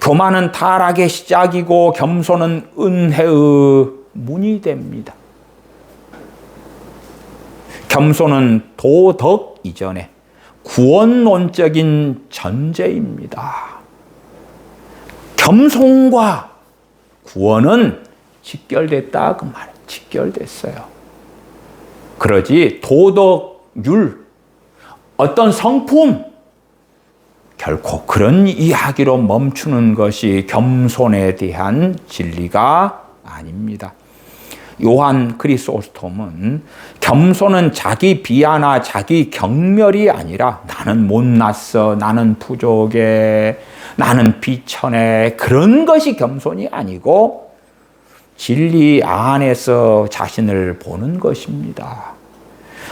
교만은 타락의 시작이고 겸손은 은혜의 문이 됩니다. 겸손은 도덕 이전에 구원론적인 전제입니다. 겸손과 구원은 직결됐다 그 말이에요. 직결됐어요. 그러지 도덕률, 어떤 성품, 결코 그런 이야기로 멈추는 것이 겸손에 대한 진리가 아닙니다. 요한 크리소스톰은 겸손은 자기 비하나 자기 경멸이 아니라 나는 못났어, 나는 부족해, 나는 비천해, 그런 것이 겸손이 아니고 진리 안에서 자신을 보는 것입니다.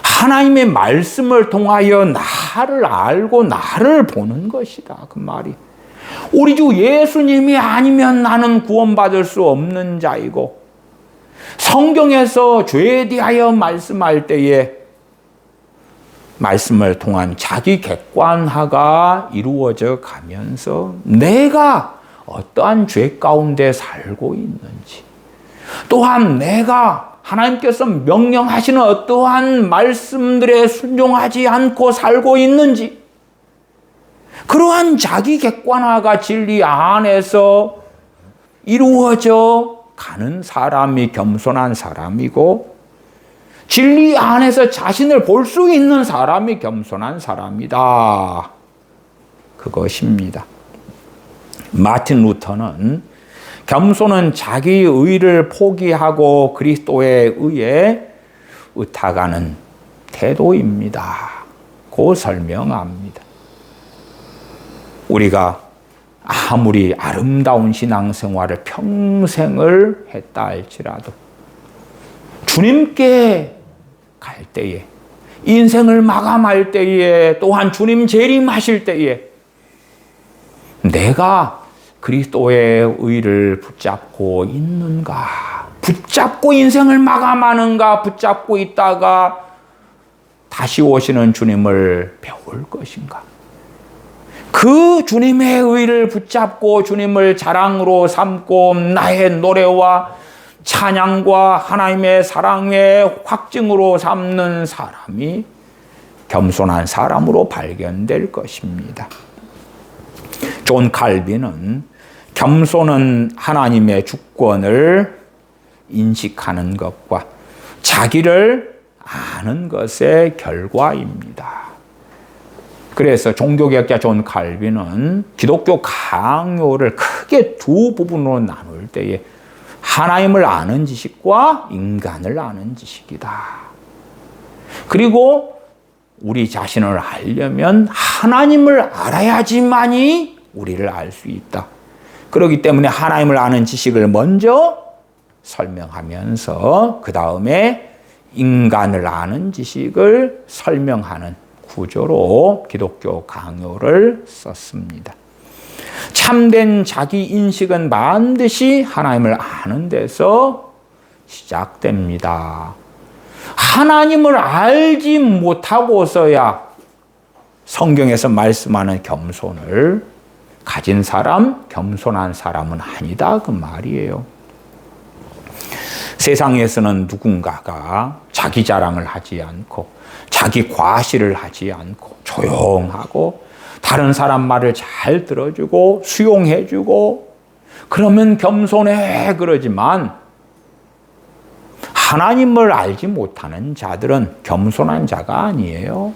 하나님의 말씀을 통하여 나를 알고 나를 보는 것이다, 그 말이. 우리 주 예수님이 아니면 나는 구원받을 수 없는 자이고, 성경에서 죄에 대하여 말씀할 때에 말씀을 통한 자기 객관화가 이루어져 가면서 내가 어떠한 죄 가운데 살고 있는지, 또한 내가 하나님께서 명령하시는 어떠한 말씀들에 순종하지 않고 살고 있는지, 그러한 자기 객관화가 진리 안에서 이루어져 가는 사람이 겸손한 사람이고, 진리 안에서 자신을 볼 수 있는 사람이 겸손한 사람이다, 그것입니다. 마틴 루터는 겸손은 자기 의를 포기하고 그리스도에 의해 의탁하는 태도입니다, 고 설명합니다. 우리가 아무리 아름다운 신앙생활을 평생을 했다 할지라도 주님께 갈 때에, 인생을 마감할 때에, 또한 주님 재림하실 때에 내가 그리스도의 의를 붙잡고 있는가, 붙잡고 인생을 마감하는가, 붙잡고 있다가 다시 오시는 주님을 배울 것인가, 그 주님의 의를 붙잡고 주님을 자랑으로 삼고 나의 노래와 찬양과 하나님의 사랑의 확증으로 삼는 사람이 겸손한 사람으로 발견될 것입니다. 존 칼빈은 겸손은 하나님의 주권을 인식하는 것과 자기를 아는 것의 결과입니다. 그래서 종교개혁자 존 칼빈은 기독교 강요를 크게 두 부분으로 나눌 때에 하나님을 아는 지식과 인간을 아는 지식이다. 그리고 우리 자신을 알려면 하나님을 알아야지만이 우리를 알 수 있다. 그렇기 때문에 하나님을 아는 지식을 먼저 설명하면서 그 다음에 인간을 아는 지식을 설명하는 구조로 기독교 강요를 썼습니다. 참된 자기 인식은 반드시 하나님을 아는 데서 시작됩니다. 하나님을 알지 못하고서야 성경에서 말씀하는 겸손을 가진 사람, 겸손한 사람은 아니다, 그 말이에요. 세상에서는 누군가가 자기 자랑을 하지 않고 자기 과시를 하지 않고 조용하고 다른 사람 말을 잘 들어주고 수용해주고 그러면 겸손해, 그러지만 하나님을 알지 못하는 자들은 겸손한 자가 아니에요.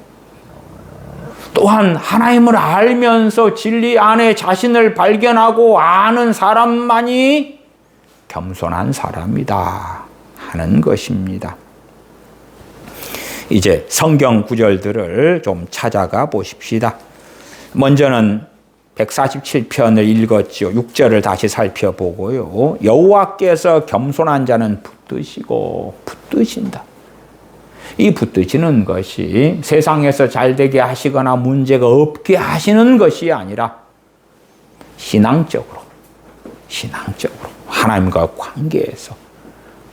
또한 하나님을 알면서 진리 안에 자신을 발견하고 아는 사람만이 겸손한 사람이다 하는 것입니다. 이제 성경 구절들을 좀 찾아가 보십시다. 먼저는 147편을 읽었죠. 6절을 다시 살펴보고요. 여호와께서 겸손한 자는 붙드시고, 붙드신다. 이 붙드시는 것이 세상에서 잘되게 하시거나 문제가 없게 하시는 것이 아니라 신앙적으로 하나님과 관계에서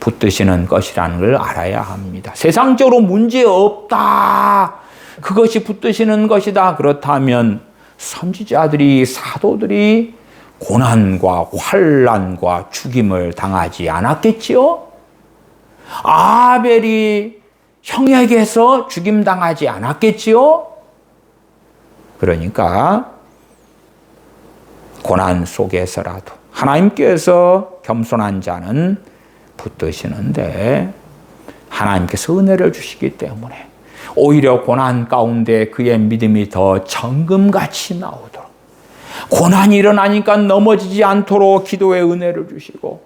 붙드시는 것이라는 걸 알아야 합니다. 세상적으로 문제 없다, 그것이 붙드시는 것이다. 그렇다면 선지자들이, 사도들이 고난과 환난과 죽임을 당하지 않았겠지요? 아벨이 형에게서 죽임당하지 않았겠지요? 그러니까 고난 속에서라도 하나님께서 겸손한 자는 붙드시는데, 하나님께서 은혜를 주시기 때문에 오히려 고난 가운데 그의 믿음이 더 정금같이 나오도록, 고난이 일어나니까 넘어지지 않도록 기도의 은혜를 주시고,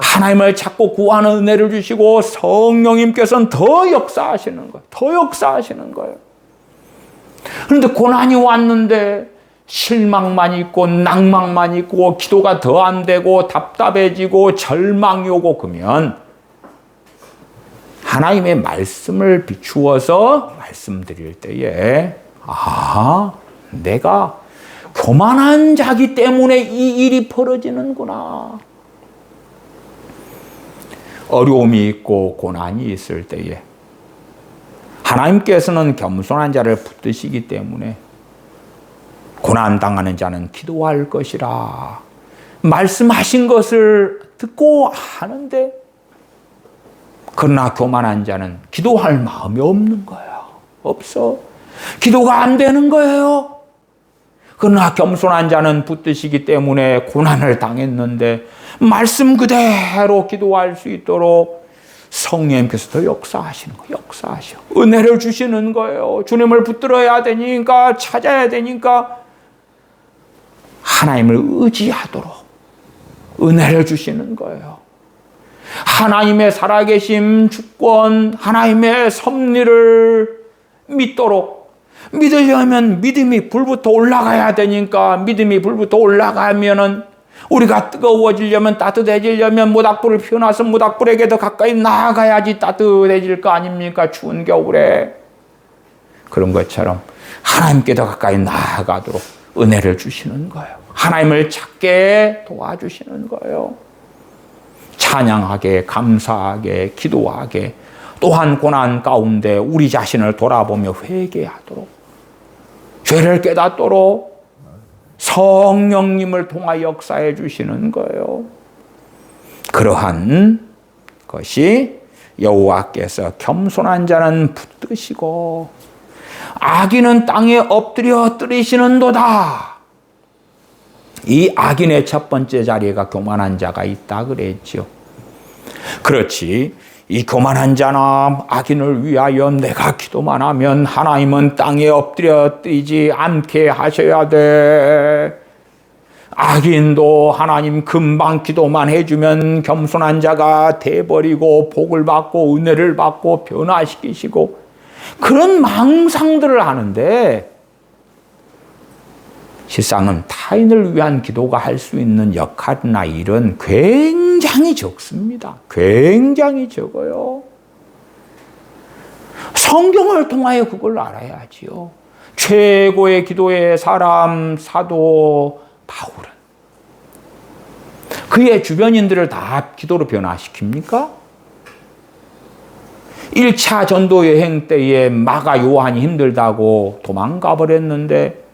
하나님을 찾고 구하는 은혜를 주시고, 성령님께서는 더 역사하시는 거예요. 더 역사하시는 거예요. 그런데 고난이 왔는데 실망만 있고 낭망만 있고 기도가 더 안 되고 답답해지고 절망이 오고 그러면 하나님의 말씀을 비추어서 말씀드릴 때에 내가 교만한 자기 때문에 이 일이 벌어지는구나. 어려움이 있고 고난이 있을 때에 하나님께서는 겸손한 자를 붙드시기 때문에 고난당하는 자는 기도할 것이라 말씀하신 것을 듣고 하는데, 그러나 교만한 자는 기도할 마음이 없는 거예요. 없어. 기도가 안 되는 거예요. 그러나 겸손한 자는 붙드시기 때문에 고난을 당했는데 말씀 그대로 기도할 수 있도록 성령님께서 더 역사하시는 거예요. 역사하셔. 은혜를 주시는 거예요. 주님을 붙들어야 되니까, 찾아야 되니까 하나님을 의지하도록 은혜를 주시는 거예요. 하나님의 살아계심, 주권, 하나님의 섭리를 믿도록, 믿으려면 믿음이 불부터 올라가야 되니까, 믿음이 불부터 올라가면은 우리가 뜨거워지려면, 따뜻해지려면 모닥불을 피워놔서 모닥불에게 더 가까이 나아가야지 따뜻해질 거 아닙니까? 추운 겨울에. 그런 것처럼 하나님께 더 가까이 나아가도록 은혜를 주시는 거예요. 하나님을 찾게 도와주시는 거예요. 찬양하게, 감사하게, 기도하게, 또한 고난 가운데 우리 자신을 돌아보며 회개하도록, 죄를 깨닫도록 성령님을 통하여 역사해 주시는 거예요. 그러한 것이 여호와께서 겸손한 자는 붙드시고 악인은 땅에 엎드려 뜨리시는도다. 이 악인의 첫 번째 자리가 교만한 자가 있다 그랬죠. 그렇지, 이 교만한 자나 악인을 위하여 내가 기도만 하면 하나님은 땅에 엎드려 뜨지 않게 하셔야 돼. 악인도 하나님 금방 기도만 해주면 겸손한 자가 돼버리고 복을 받고 은혜를 받고 변화시키시고 그런 망상들을 하는데, 실상은 타인을 위한 기도가 할 수 있는 역할이나 일은 굉장히 적습니다. 굉장히 적어요. 성경을 통하여 그걸 알아야지요. 최고의 기도의 사람 사도 바울은 그의 주변인들을 다 기도로 변화시킵니까? 1차 전도 여행 때에 마가 요한이 힘들다고 도망가 버렸는데,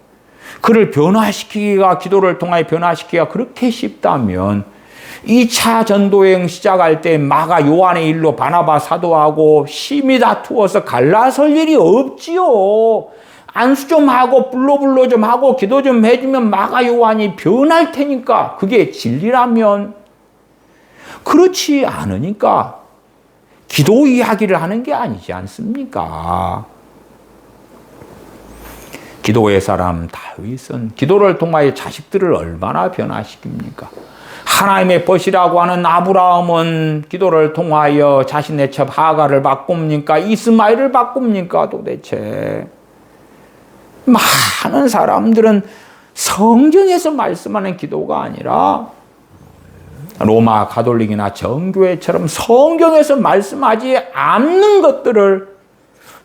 그를 변화시키기가, 기도를 통하여 변화시키기가 그렇게 쉽다면 2차 전도여행 시작할 때 마가 요한의 일로 바나바 사도하고 심히 다투어서 갈라설 일이 없지요. 안수 좀 하고 불로 좀 하고 기도 좀 해주면 마가 요한이 변할 테니까, 그게 진리라면. 그렇지 않으니까 기도 이야기를 하는 게 아니지 않습니까? 기도의 사람 다윗은 기도를 통하여 자식들을 얼마나 변화시킵니까? 하나님의 벗이라고 하는 아브라함은 기도를 통하여 자신의 첩 하갈을 바꿉니까? 이스마엘을 바꿉니까? 도대체 많은 사람들은 성경에서 말씀하는 기도가 아니라 로마 가톨릭이나 정교회처럼 성경에서 말씀하지 않는 것들을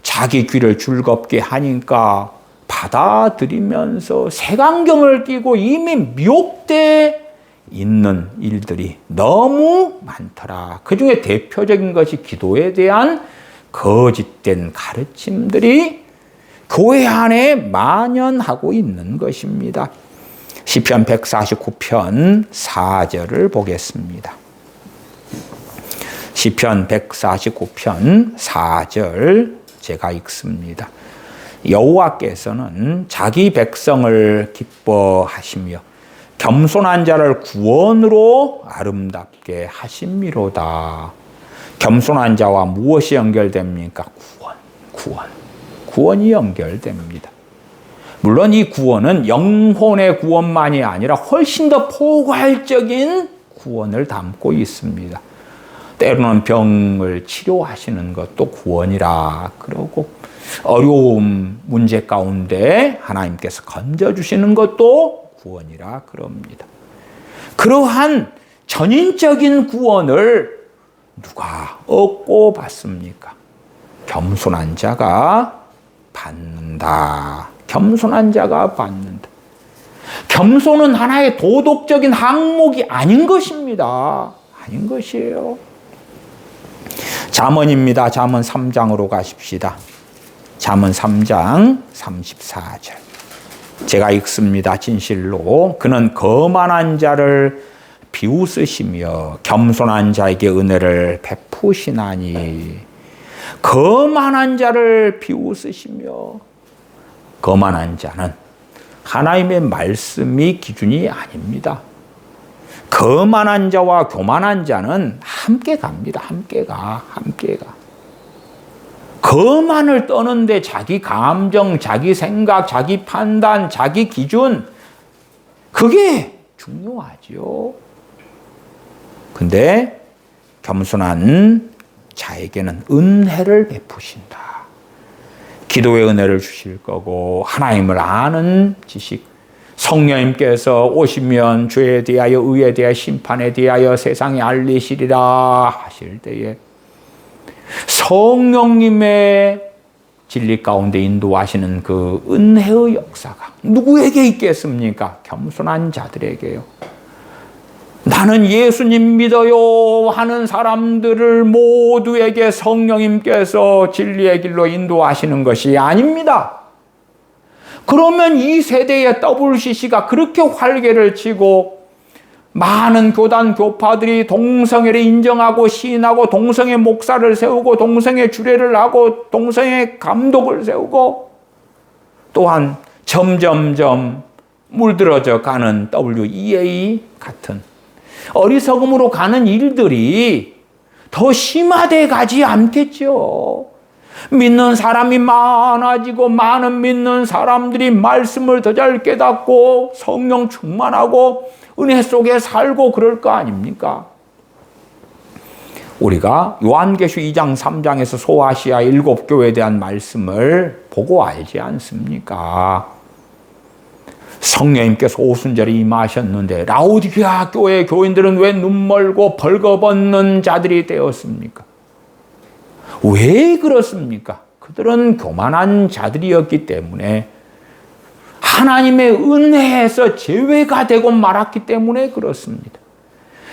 자기 귀를 즐겁게 하니까 받아들이면서 색안경을 끼고 이미 미혹돼 있는 일들이 너무 많더라. 그 중에 대표적인 것이 기도에 대한 거짓된 가르침들이 교회 안에 만연하고 있는 것입니다. 시편 149편 4절을 보겠습니다. 시편 149편 4절 제가 읽습니다. 여호와께서는 자기 백성을 기뻐하시며 겸손한 자를 구원으로 아름답게 하심이로다. 겸손한 자와 무엇이 연결됩니까? 구원이 연결됩니다. 물론 이 구원은 영혼의 구원만이 아니라 훨씬 더 포괄적인 구원을 담고 있습니다. 때로는 병을 치료하시는 것도 구원이라 그러고, 어려움 문제 가운데 하나님께서 건져주시는 것도 구원이라 그럽니다. 그러한 전인적인 구원을 누가 얻고 받습니까? 겸손한 자가 받는다. 겸손한 자가 받는다. 겸손은 하나의 도덕적인 항목이 아닌 것입니다. 아닌 것이에요. 잠언입니다. 잠언 3장으로 가십시다. 잠언 3장 34절. 제가 읽습니다. 진실로. 그는 거만한 자를 비웃으시며 겸손한 자에게 은혜를 베푸시나니. 거만한 자를 비웃으시며. 거만한 자는 하나님의 말씀이 기준이 아닙니다. 거만한 자와 교만한 자는 함께 갑니다. 함께 가. 거만을 떠는데 자기 감정, 자기 생각, 자기 판단, 자기 기준, 그게 중요하죠. 근데 겸손한 자에게는 은혜를 베푸신다. 기도의 은혜를 주실 거고, 하나님을 아는 지식, 성령님께서 오시면 죄에 대하여, 의에 대하여, 심판에 대하여 세상에 알리시리라 하실 때에 성령님의 진리 가운데 인도하시는 그 은혜의 역사가 누구에게 있겠습니까? 겸손한 자들에게요. 나는 예수님 믿어요 하는 사람들을 모두에게 성령님께서 진리의 길로 인도하시는 것이 아닙니다. 그러면 이 세대의 WCC가 그렇게 활개를 치고 많은 교단 교파들이 동성애를 인정하고 시인하고 동성애 목사를 세우고 동성애 주례를 하고 동성애 감독을 세우고 또한 점점점 물들어져 가는 WEA 같은 어리석음으로 가는 일들이 더 심화돼 가지 않겠죠. 믿는 사람이 많아지고 많은 믿는 사람들이 말씀을 더 잘 깨닫고 성령 충만하고 은혜 속에 살고 그럴 거 아닙니까? 우리가 요한계시록 2장 3장에서 소아시아 7교회에 대한 말씀을 보고 알지 않습니까? 성령님께서 오순절에 임하셨는데 라오디게아 교회 교인들은 왜 눈멀고 벌거벗는 자들이 되었습니까? 왜 그렇습니까? 그들은 교만한 자들이었기 때문에 하나님의 은혜에서 제외가 되고 말았기 때문에 그렇습니다.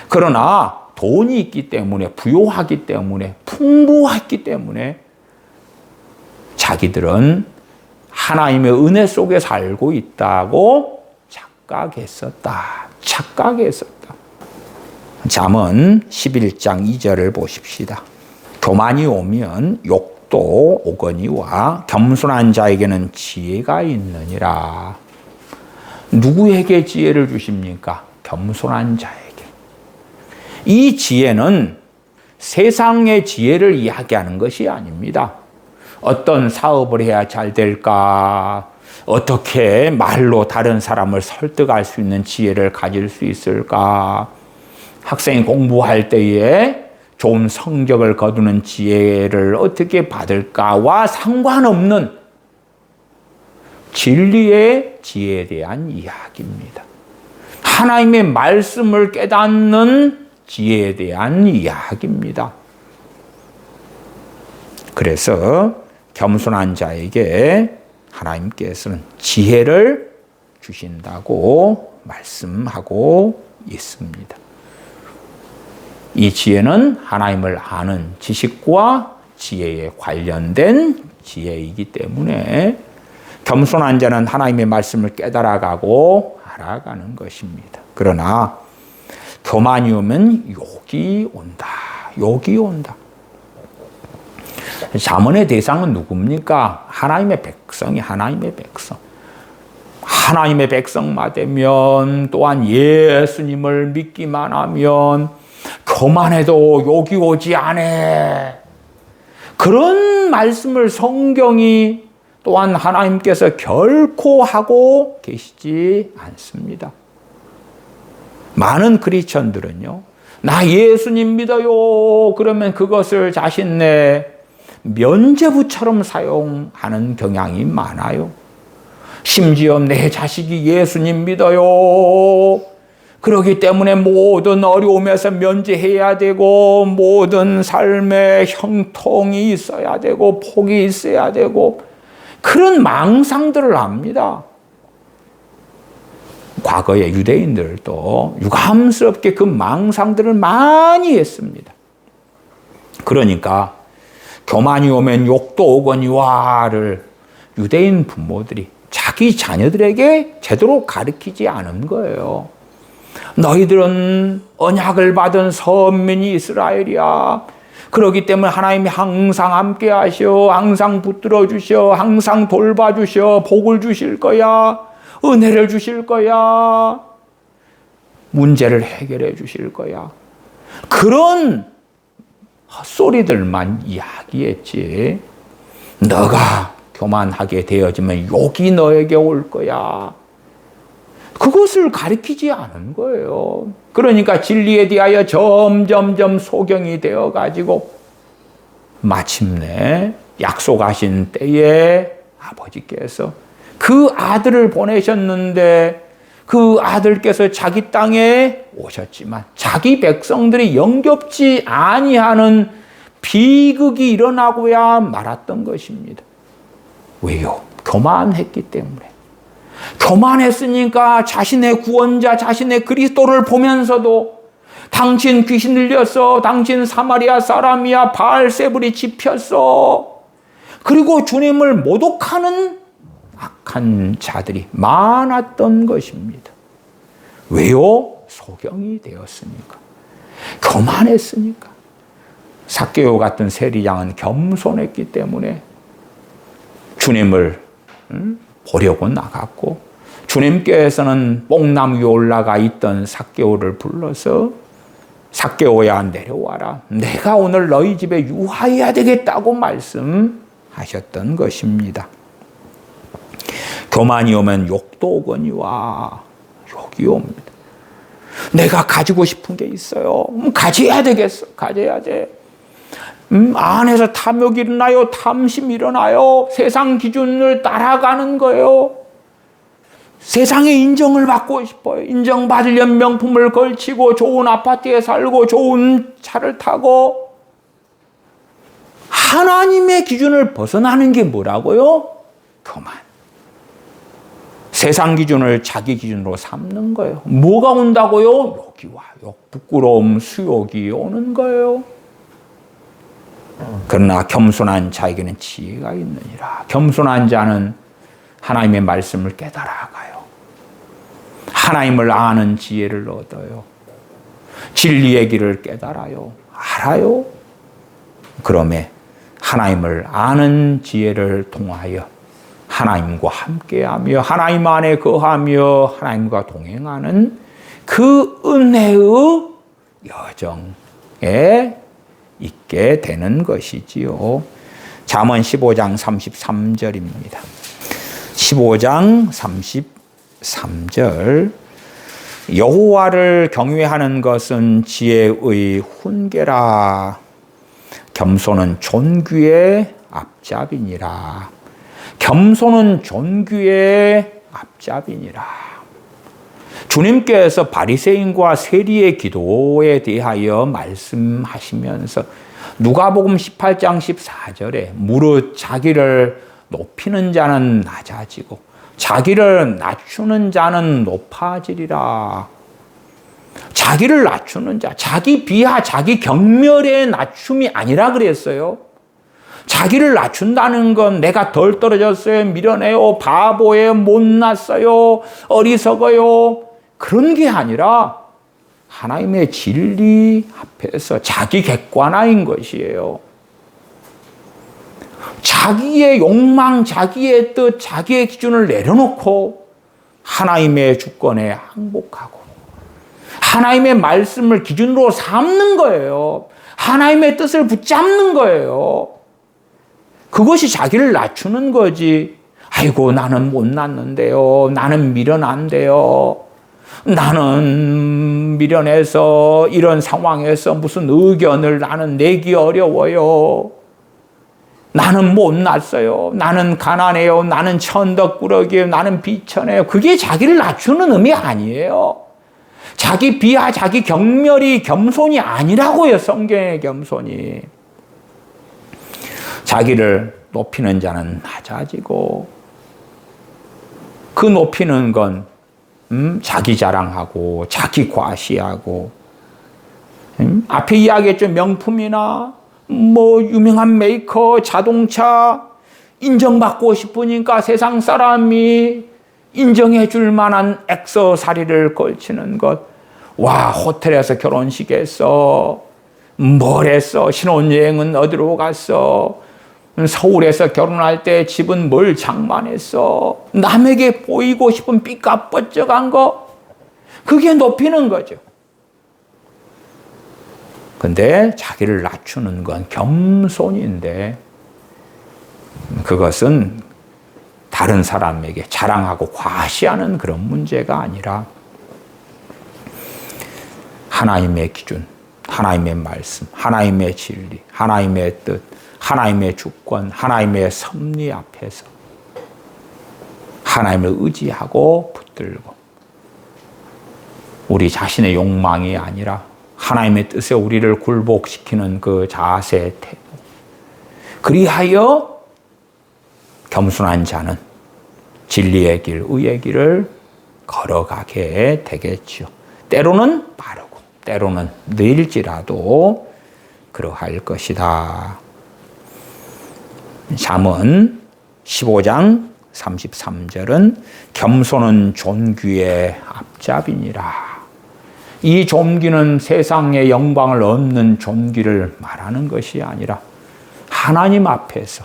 그러나 돈이 있기 때문에, 부요하기 때문에, 풍부했기 때문에 자기들은 하나님의 은혜 속에 살고 있다고 착각했었다. 잠언 11장 2절을 보십시다. 교만이 오면 욕도 오거니와 겸손한 자에게는 지혜가 있느니라. 누구에게 지혜를 주십니까? 겸손한 자에게. 이 지혜는 세상의 지혜를 이야기하는 것이 아닙니다. 어떤 사업을 해야 잘 될까? 어떻게 말로 다른 사람을 설득할 수 있는 지혜를 가질 수 있을까? 학생이 공부할 때에 좋은 성적을 거두는 지혜를 어떻게 받을까와 상관없는 진리의 지혜에 대한 이야기입니다. 하나님의 말씀을 깨닫는 지혜에 대한 이야기입니다. 그래서 겸손한 자에게 하나님께서는 지혜를 주신다고 말씀하고 있습니다. 이 지혜는 하나님을 아는 지식과 지혜에 관련된 지혜이기 때문에 겸손한 자는 하나님의 말씀을 깨달아가고 알아가는 것입니다. 그러나 교만이 오면 욕이 온다. 잠언의 대상은 누굽니까? 하나님의 백성이 하나님의 백성. 하나님의 백성만 되면 또한 예수님을 믿기만 하면 교만해도 욕이 오지 않아. 그런 말씀을 성경이 또한 하나님께서 결코 하고 계시지 않습니다. 많은 크리스천들은요, 나 예수님 믿어요. 그러면 그것을 자신의 면죄부처럼 사용하는 경향이 많아요. 심지어 내 자식이 예수님 믿어요. 그렇기 때문에 모든 어려움에서 면제해야 되고, 모든 삶에 형통이 있어야 되고, 복이 있어야 되고, 그런 망상들을 합니다. 과거의 유대인들도 유감스럽게 그 망상들을 많이 했습니다. 그러니까 교만이 오면 욕도 오거니와를 유대인 부모들이 자기 자녀들에게 제대로 가르치지 않은 거예요. 너희들은 언약을 받은 선민이 이스라엘이야. 그렇기 때문에 하나님이 항상 함께 하셔, 항상 붙들어 주셔, 항상 돌봐 주셔, 복을 주실 거야, 은혜를 주실 거야, 문제를 해결해 주실 거야. 그런 헛소리들만 이야기했지. 너가 교만하게 되어지면 욕이 너에게 올 거야. 그것을 가르치지 않은 거예요. 그러니까 진리에 대하여 점점점 소경이 되어가지고 마침내 약속하신 때에 아버지께서 그 아들을 보내셨는데 그 아들께서 자기 땅에 오셨지만 자기 백성들이 영접지 아니하는 비극이 일어나고야 말았던 것입니다. 왜요? 교만했기 때문에. 교만했으니까 자신의 구원자, 자신의 그리스도를 보면서도 당신 귀신 들렸어, 당신 사마리아 사람이야, 바알세불이 집혔어. 그리고 주님을 모독하는 악한 자들이 많았던 것입니다. 왜요? 소경이 되었으니까. 교만했으니까. 삭개오 같은 세리장은 겸손했기 때문에 주님을 보려고 나갔고, 주님께서는 뽕나무 위에 올라가 있던 삭개오를 불러서 삭개오야 내려와라. 내가 오늘 너희 집에 유하여야 되겠다고 말씀하셨던 것입니다. 교만이 오면 욕도 오거니와 욕이 옵니다. 내가 가지고 싶은 게 있어요. 가져야 되겠어. 가져야 돼. 안에서 탐욕이 일어나요. 탐심이 일어나요. 세상 기준을 따라가는 거예요. 세상의 인정을 받고 싶어요. 인정받으려면 명품을 걸치고 좋은 아파트에 살고 좋은 차를 타고. 하나님의 기준을 벗어나는 게 뭐라고요? 교만. 세상 기준을 자기 기준으로 삼는 거예요. 뭐가 온다고요? 욕이 와요. 부끄러움, 수욕이 오는 거예요. 그러나 겸손한 자에게는 지혜가 있느니라. 겸손한 자는 하나님의 말씀을 깨달아가요. 하나님을 아는 지혜를 얻어요. 진리의 길을 깨달아요. 알아요. 그러면 하나님을 아는 지혜를 통하여 하나님과 함께하며 하나님 안에 거하며 하나님과 동행하는 그 은혜의 여정에 있게 되는 것이지요. 잠언 15장 33절입니다. 15장 33절. 여호와를 경외하는 것은 지혜의 훈계라. 겸손은 존귀의 앞잡이니라. 겸손은 존귀의 앞잡이니라. 주님께서 바리새인과 세리의 기도에 대하여 말씀하시면서 누가복음 18장 14절에 무릇 자기를 높이는 자는 낮아지고 자기를 낮추는 자는 높아지리라. 자기를 낮추는 자, 자기 비하, 자기 경멸의 낮춤이 아니라 그랬어요. 자기를 낮춘다는 건 내가 덜 떨어졌어요, 미련해요, 바보예요, 못났어요, 어리석어요, 그런 게 아니라 하나님의 진리 앞에서 자기 객관화인 것이에요. 자기의 욕망, 자기의 뜻, 자기의 기준을 내려놓고 하나님의 주권에 항복하고 하나님의 말씀을 기준으로 삼는 거예요. 하나님의 뜻을 붙잡는 거예요. 그것이 자기를 낮추는 거지. 아이고, 나는 못났는데요. 나는 미련한데요. 나는 미련해서 이런 상황에서 무슨 의견을 나는 내기 어려워요. 나는 못났어요. 나는 가난해요. 나는 천덕꾸러기예요. 나는 비천해요. 그게 자기를 낮추는 의미 아니에요. 자기 비하, 자기 경멸이 겸손이 아니라고요. 성경의 겸손이. 자기를 높이는 자는 낮아지고, 그 높이는 건 자기 자랑하고 자기 과시하고, 앞에 이야기했죠. 명품이나 뭐 유명한 메이커, 자동차 인정받고 싶으니까 세상 사람이 인정해 줄 만한 액세서리를 걸치는 것. 와, 호텔에서 결혼식 했어. 뭘 했어? 신혼여행은 어디로 갔어? 서울에서 결혼할 때 집은 뭘 장만했어? 남에게 보이고 싶은 삐까뻔쩍한 거, 그게 높이는 거죠. 근데 자기를 낮추는 건 겸손인데, 그것은 다른 사람에게 자랑하고 과시하는 그런 문제가 아니라 하나님의 기준, 하나님의 말씀, 하나님의 진리, 하나님의 뜻, 하나님의 주권, 하나님의 섭리 앞에서 하나님을 의지하고 붙들고, 우리 자신의 욕망이 아니라 하나님의 뜻에 우리를 굴복시키는 그 자세, 태도. 그리하여 겸손한 자는 진리의 길, 의의 길을 걸어가게 되겠죠. 때로는 빠르고 때로는 느릴지라도 그러할 것이다. 잠언 15장 33절은 겸손은 존귀의 앞잡이니라. 이 존귀는 세상의 영광을 얻는 존귀를 말하는 것이 아니라 하나님 앞에서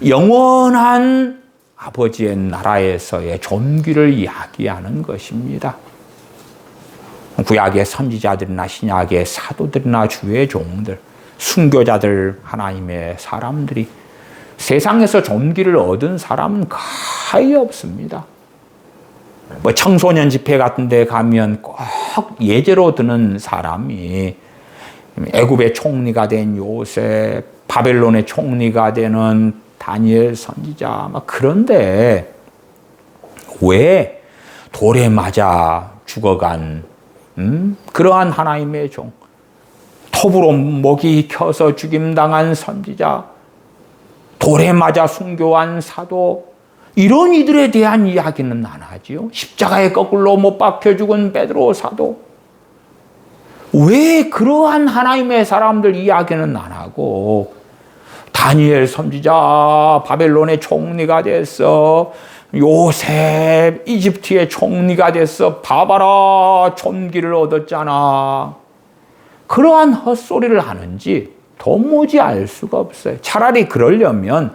영원한 아버지의 나라에서의 존귀를 이야기하는 것입니다. 구약의 선지자들이나 신약의 사도들이나 주의 종들, 순교자들, 하나님의 사람들이 세상에서 존귀를 얻은 사람은 거의 없습니다. 뭐 청소년 집회 같은 데 가면 꼭 예제로 드는 사람이 애굽의 총리가 된 요셉, 바벨론의 총리가 되는 다니엘 선지자, 막 그런데 왜 돌에 맞아 죽어간 그러한 하나님의 종, 톱으로 목이 켜서 죽임당한 선지자, 돌에 맞아 순교한 사도, 이런 이들에 대한 이야기는 안 하지요. 십자가에 거꾸로 못 박혀 죽은 베드로 사도, 왜 그러한 하나님의 사람들 이야기는 안 하고 다니엘 선지자 바벨론의 총리가 됐어, 요셉 이집트의 총리가 됐어, 봐봐라 존귀를 얻었잖아, 그러한 헛소리를 하는지 도무지 알 수가 없어요. 차라리 그러려면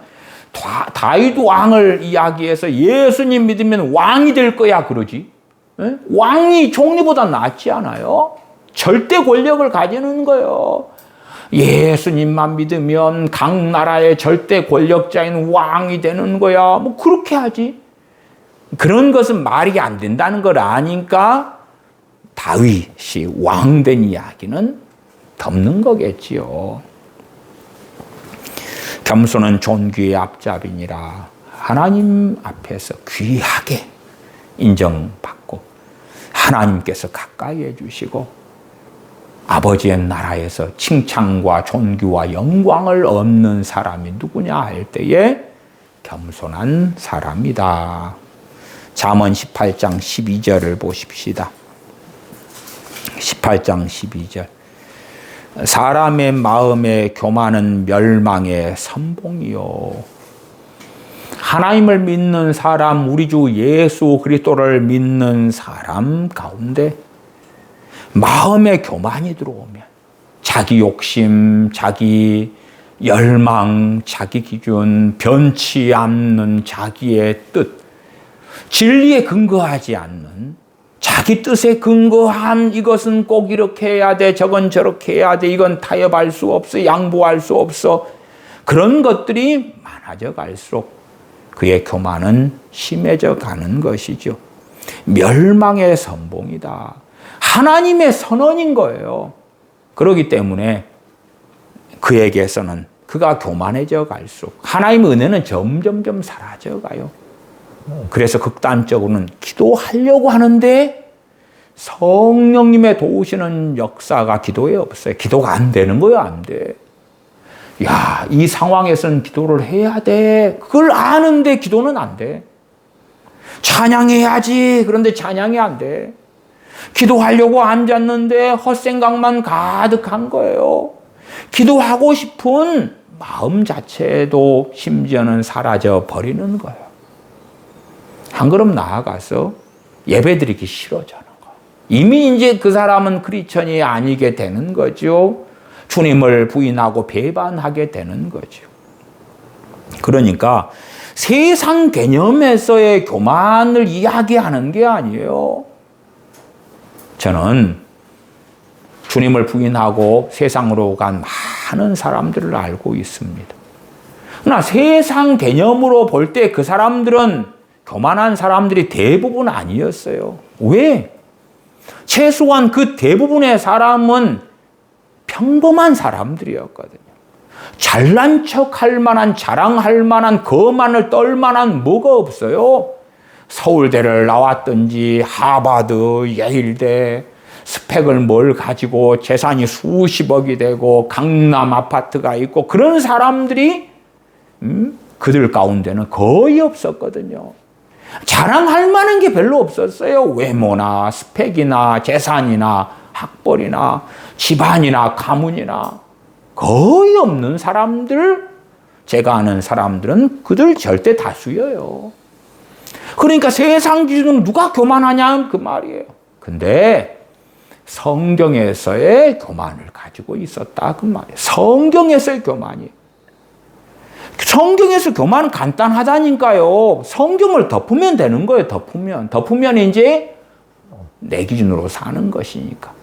다윗 왕을 이야기해서 예수님 믿으면 왕이 될 거야 그러지. 에? 왕이 총리보다 낫지 않아요? 절대 권력을 가지는 거예요. 예수님만 믿으면 각 나라의 절대 권력자인 왕이 되는 거야. 뭐 그렇게 하지. 그런 것은 말이 안 된다는 걸 아니까 다윗이 왕된 이야기는 덮는 거겠지요. 겸손은 존귀의 앞잡이니라. 하나님 앞에서 귀하게 인정받고 하나님께서 가까이 해주시고 아버지의 나라에서 칭찬과 존귀와 영광을 얻는 사람이 누구냐 할 때에 겸손한 사람이다. 잠언 18장 12절을 보십시다. 18장 12절. 사람의 마음에 교만은 멸망의 선봉이요. 하나님을 믿는 사람, 우리 주 예수 그리스도를 믿는 사람 가운데 마음에 교만이 들어오면 자기 욕심, 자기 열망, 자기 기준, 변치 않는 자기의 뜻, 진리에 근거하지 않는 자기 자기 뜻에 근거한 이것은 꼭 이렇게 해야 돼, 저건 저렇게 해야 돼, 이건 타협할 수 없어, 양보할 수 없어. 그런 것들이 많아져 갈수록 그의 교만은 심해져 가는 것이죠. 멸망의 선봉이다. 하나님의 선언인 거예요. 그렇기 때문에 그에게서는 그가 교만해져 갈수록 하나님의 은혜는 점점점 사라져 가요. 그래서 극단적으로는 기도하려고 하는데 성령님의 도우시는 역사가 기도에 없어요. 기도가 안 되는 거예요, 안 돼. 야, 이 상황에서는 기도를 해야 돼. 그걸 아는데 기도는 안 돼. 찬양해야지. 그런데 찬양이 안 돼. 기도하려고 앉았는데 헛생각만 가득한 거예요. 기도하고 싶은 마음 자체도 심지어는 사라져 버리는 거예요. 한 걸음 나아가서 예배드리기 싫어지는 거. 이미 이제 그 사람은 크리스천이 아니게 되는 거죠. 주님을 부인하고 배반하게 되는 거죠. 그러니까 세상 개념에서의 교만을 이야기하는 게 아니에요. 저는 주님을 부인하고 세상으로 간 많은 사람들을 알고 있습니다. 그러나 세상 개념으로 볼 때 그 사람들은 교만한 사람들이 대부분 아니었어요. 왜? 최소한 그 대부분의 사람은 평범한 사람들이었거든요. 잘난 척할 만한, 자랑할 만한, 거만을 떨 만한 뭐가 없어요. 서울대를 나왔든지 하버드, 예일대, 스펙을 뭘 가지고 재산이 수십억이 되고 강남 아파트가 있고 그런 사람들이 그들 가운데는 거의 없었거든요. 자랑할 만한 게 별로 없었어요. 외모나 스펙이나 재산이나 학벌이나 집안이나 가문이나 거의 없는 사람들, 제가 아는 사람들은 그들 절대 다수예요. 그러니까 세상 기준으로 누가 교만하냐 그 말이에요. 근데 성경에서의 교만을 가지고 있었다 그 말이에요. 성경에서의 교만이. 성경에서 교만은 간단하다니까요. 성경을 덮으면 되는 거예요. 덮으면 이제 내 기준으로 사는 것이니까.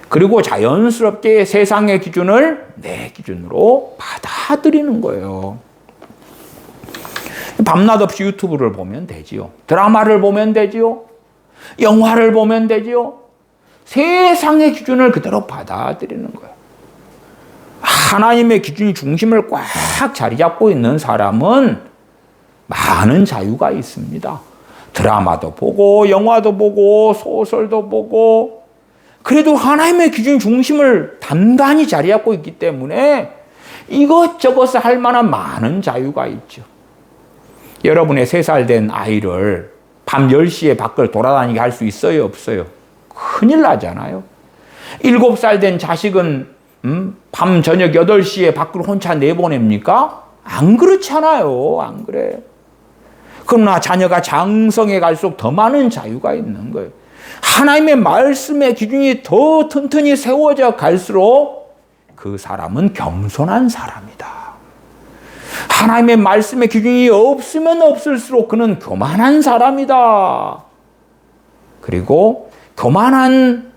그리고 자연스럽게 세상의 기준을 내 기준으로 받아들이는 거예요. 밤낮 없이 유튜브를 보면 되지요. 드라마를 보면 되지요. 영화를 보면 되지요. 세상의 기준을 그대로 받아들이는 거예요. 하나님의 기준이 중심을 꽉 자리 잡고 있는 사람은 많은 자유가 있습니다. 드라마도 보고 영화도 보고 소설도 보고 그래도 하나님의 기준 중심을 단단히 자리 잡고 있기 때문에 이것저것 할 만한 많은 자유가 있죠. 여러분의 3살 된 아이를 밤 10시에 밖을 돌아다니게 할 수 있어요, 없어요? 큰일 나잖아요. 7살 된 자식은 밤 저녁 8시에 밖으로 혼자 내보냅니까? 안 그렇잖아요. 안 그래. 그러나 자녀가 장성해 갈수록 더 많은 자유가 있는 거예요. 하나님의 말씀의 기준이 더 튼튼히 세워져 갈수록 그 사람은 겸손한 사람이다. 하나님의 말씀의 기준이 없으면 없을수록 그는 교만한 사람이다. 그리고 교만한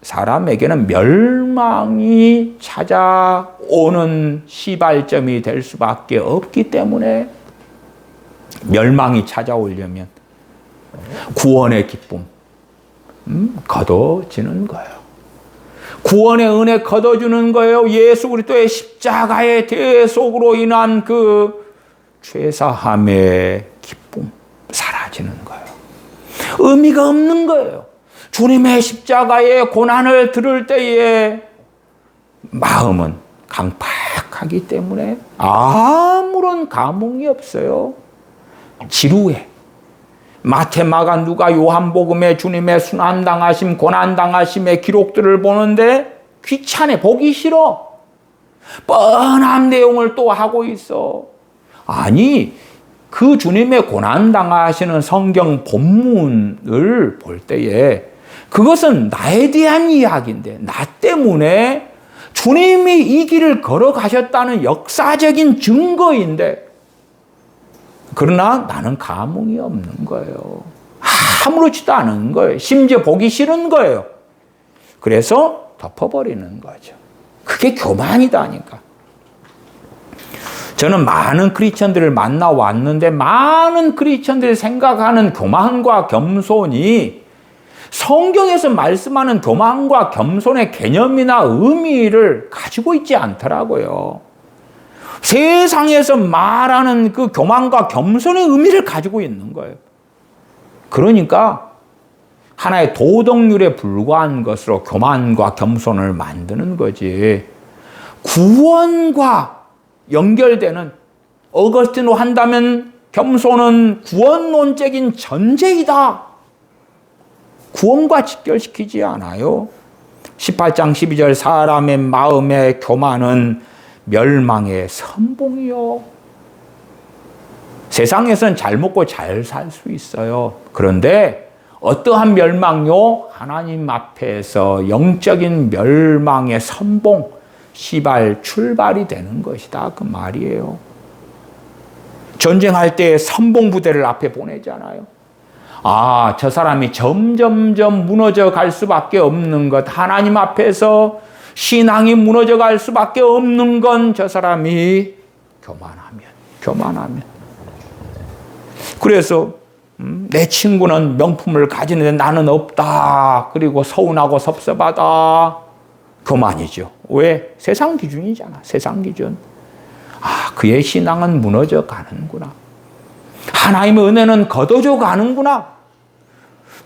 사람에게는 멸망이 찾아오는 시발점이 될 수밖에 없기 때문에 멸망이 찾아오려면 구원의 기쁨 거둬지는 거예요. 구원의 은혜 거둬주는 거예요. 예수 그리스도의 십자가의 대속으로 인한 그 죄사함의 기쁨 사라지는 거예요. 의미가 없는 거예요. 주님의 십자가의 고난을 들을 때에 마음은 강팍하기 때문에 아무런 감흥이 없어요. 지루해. 마태, 마가, 누가, 요한복음에 주님의 순환당하심, 고난당하심의 기록들을 보는데 귀찮아, 보기 싫어. 뻔한 내용을 또 하고 있어. 아니, 그 주님의 고난당하시는 성경 본문을 볼 때에 그것은 나에 대한 이야기인데 나 때문에 주님이 이 길을 걸어가셨다는 역사적인 증거인데 그러나 나는 감흥이 없는 거예요. 아무렇지도 않은 거예요. 심지어 보기 싫은 거예요. 그래서 덮어버리는 거죠. 그게 교만이다니까. 저는 많은 크리스천들을 만나왔는데 많은 크리스천들이 생각하는 교만과 겸손이 성경에서 말씀하는 교만과 겸손의 개념이나 의미를 가지고 있지 않더라고요. 세상에서 말하는 그 교만과 겸손의 의미를 가지고 있는 거예요. 그러니까 하나의 도덕률에 불과한 것으로 교만과 겸손을 만드는 거지. 구원과 연결되는, 어거스틴으로 한다면 겸손은 구원론적인 전제이다. 구원과 직결시키지 않아요. 18장 12절 사람의 마음의 교만은 멸망의 선봉이요. 세상에선 잘 먹고 잘 살 수 있어요. 그런데 어떠한 멸망요? 하나님 앞에서 영적인 멸망의 선봉, 시발 출발이 되는 것이다. 그 말이에요. 전쟁할 때 선봉 부대를 앞에 보내잖아요. 아, 저 사람이 점점점 무너져 갈 수밖에 없는 것, 하나님 앞에서 신앙이 무너져 갈 수밖에 없는 건 저 사람이 교만하면. 그래서 내 친구는 명품을 가지는데 나는 없다. 그리고 서운하고 섭섭하다. 교만이죠. 왜? 세상 기준이잖아. 세상 기준. 아, 그의 신앙은 무너져 가는구나. 하나님의 은혜는 걷어져 가는구나.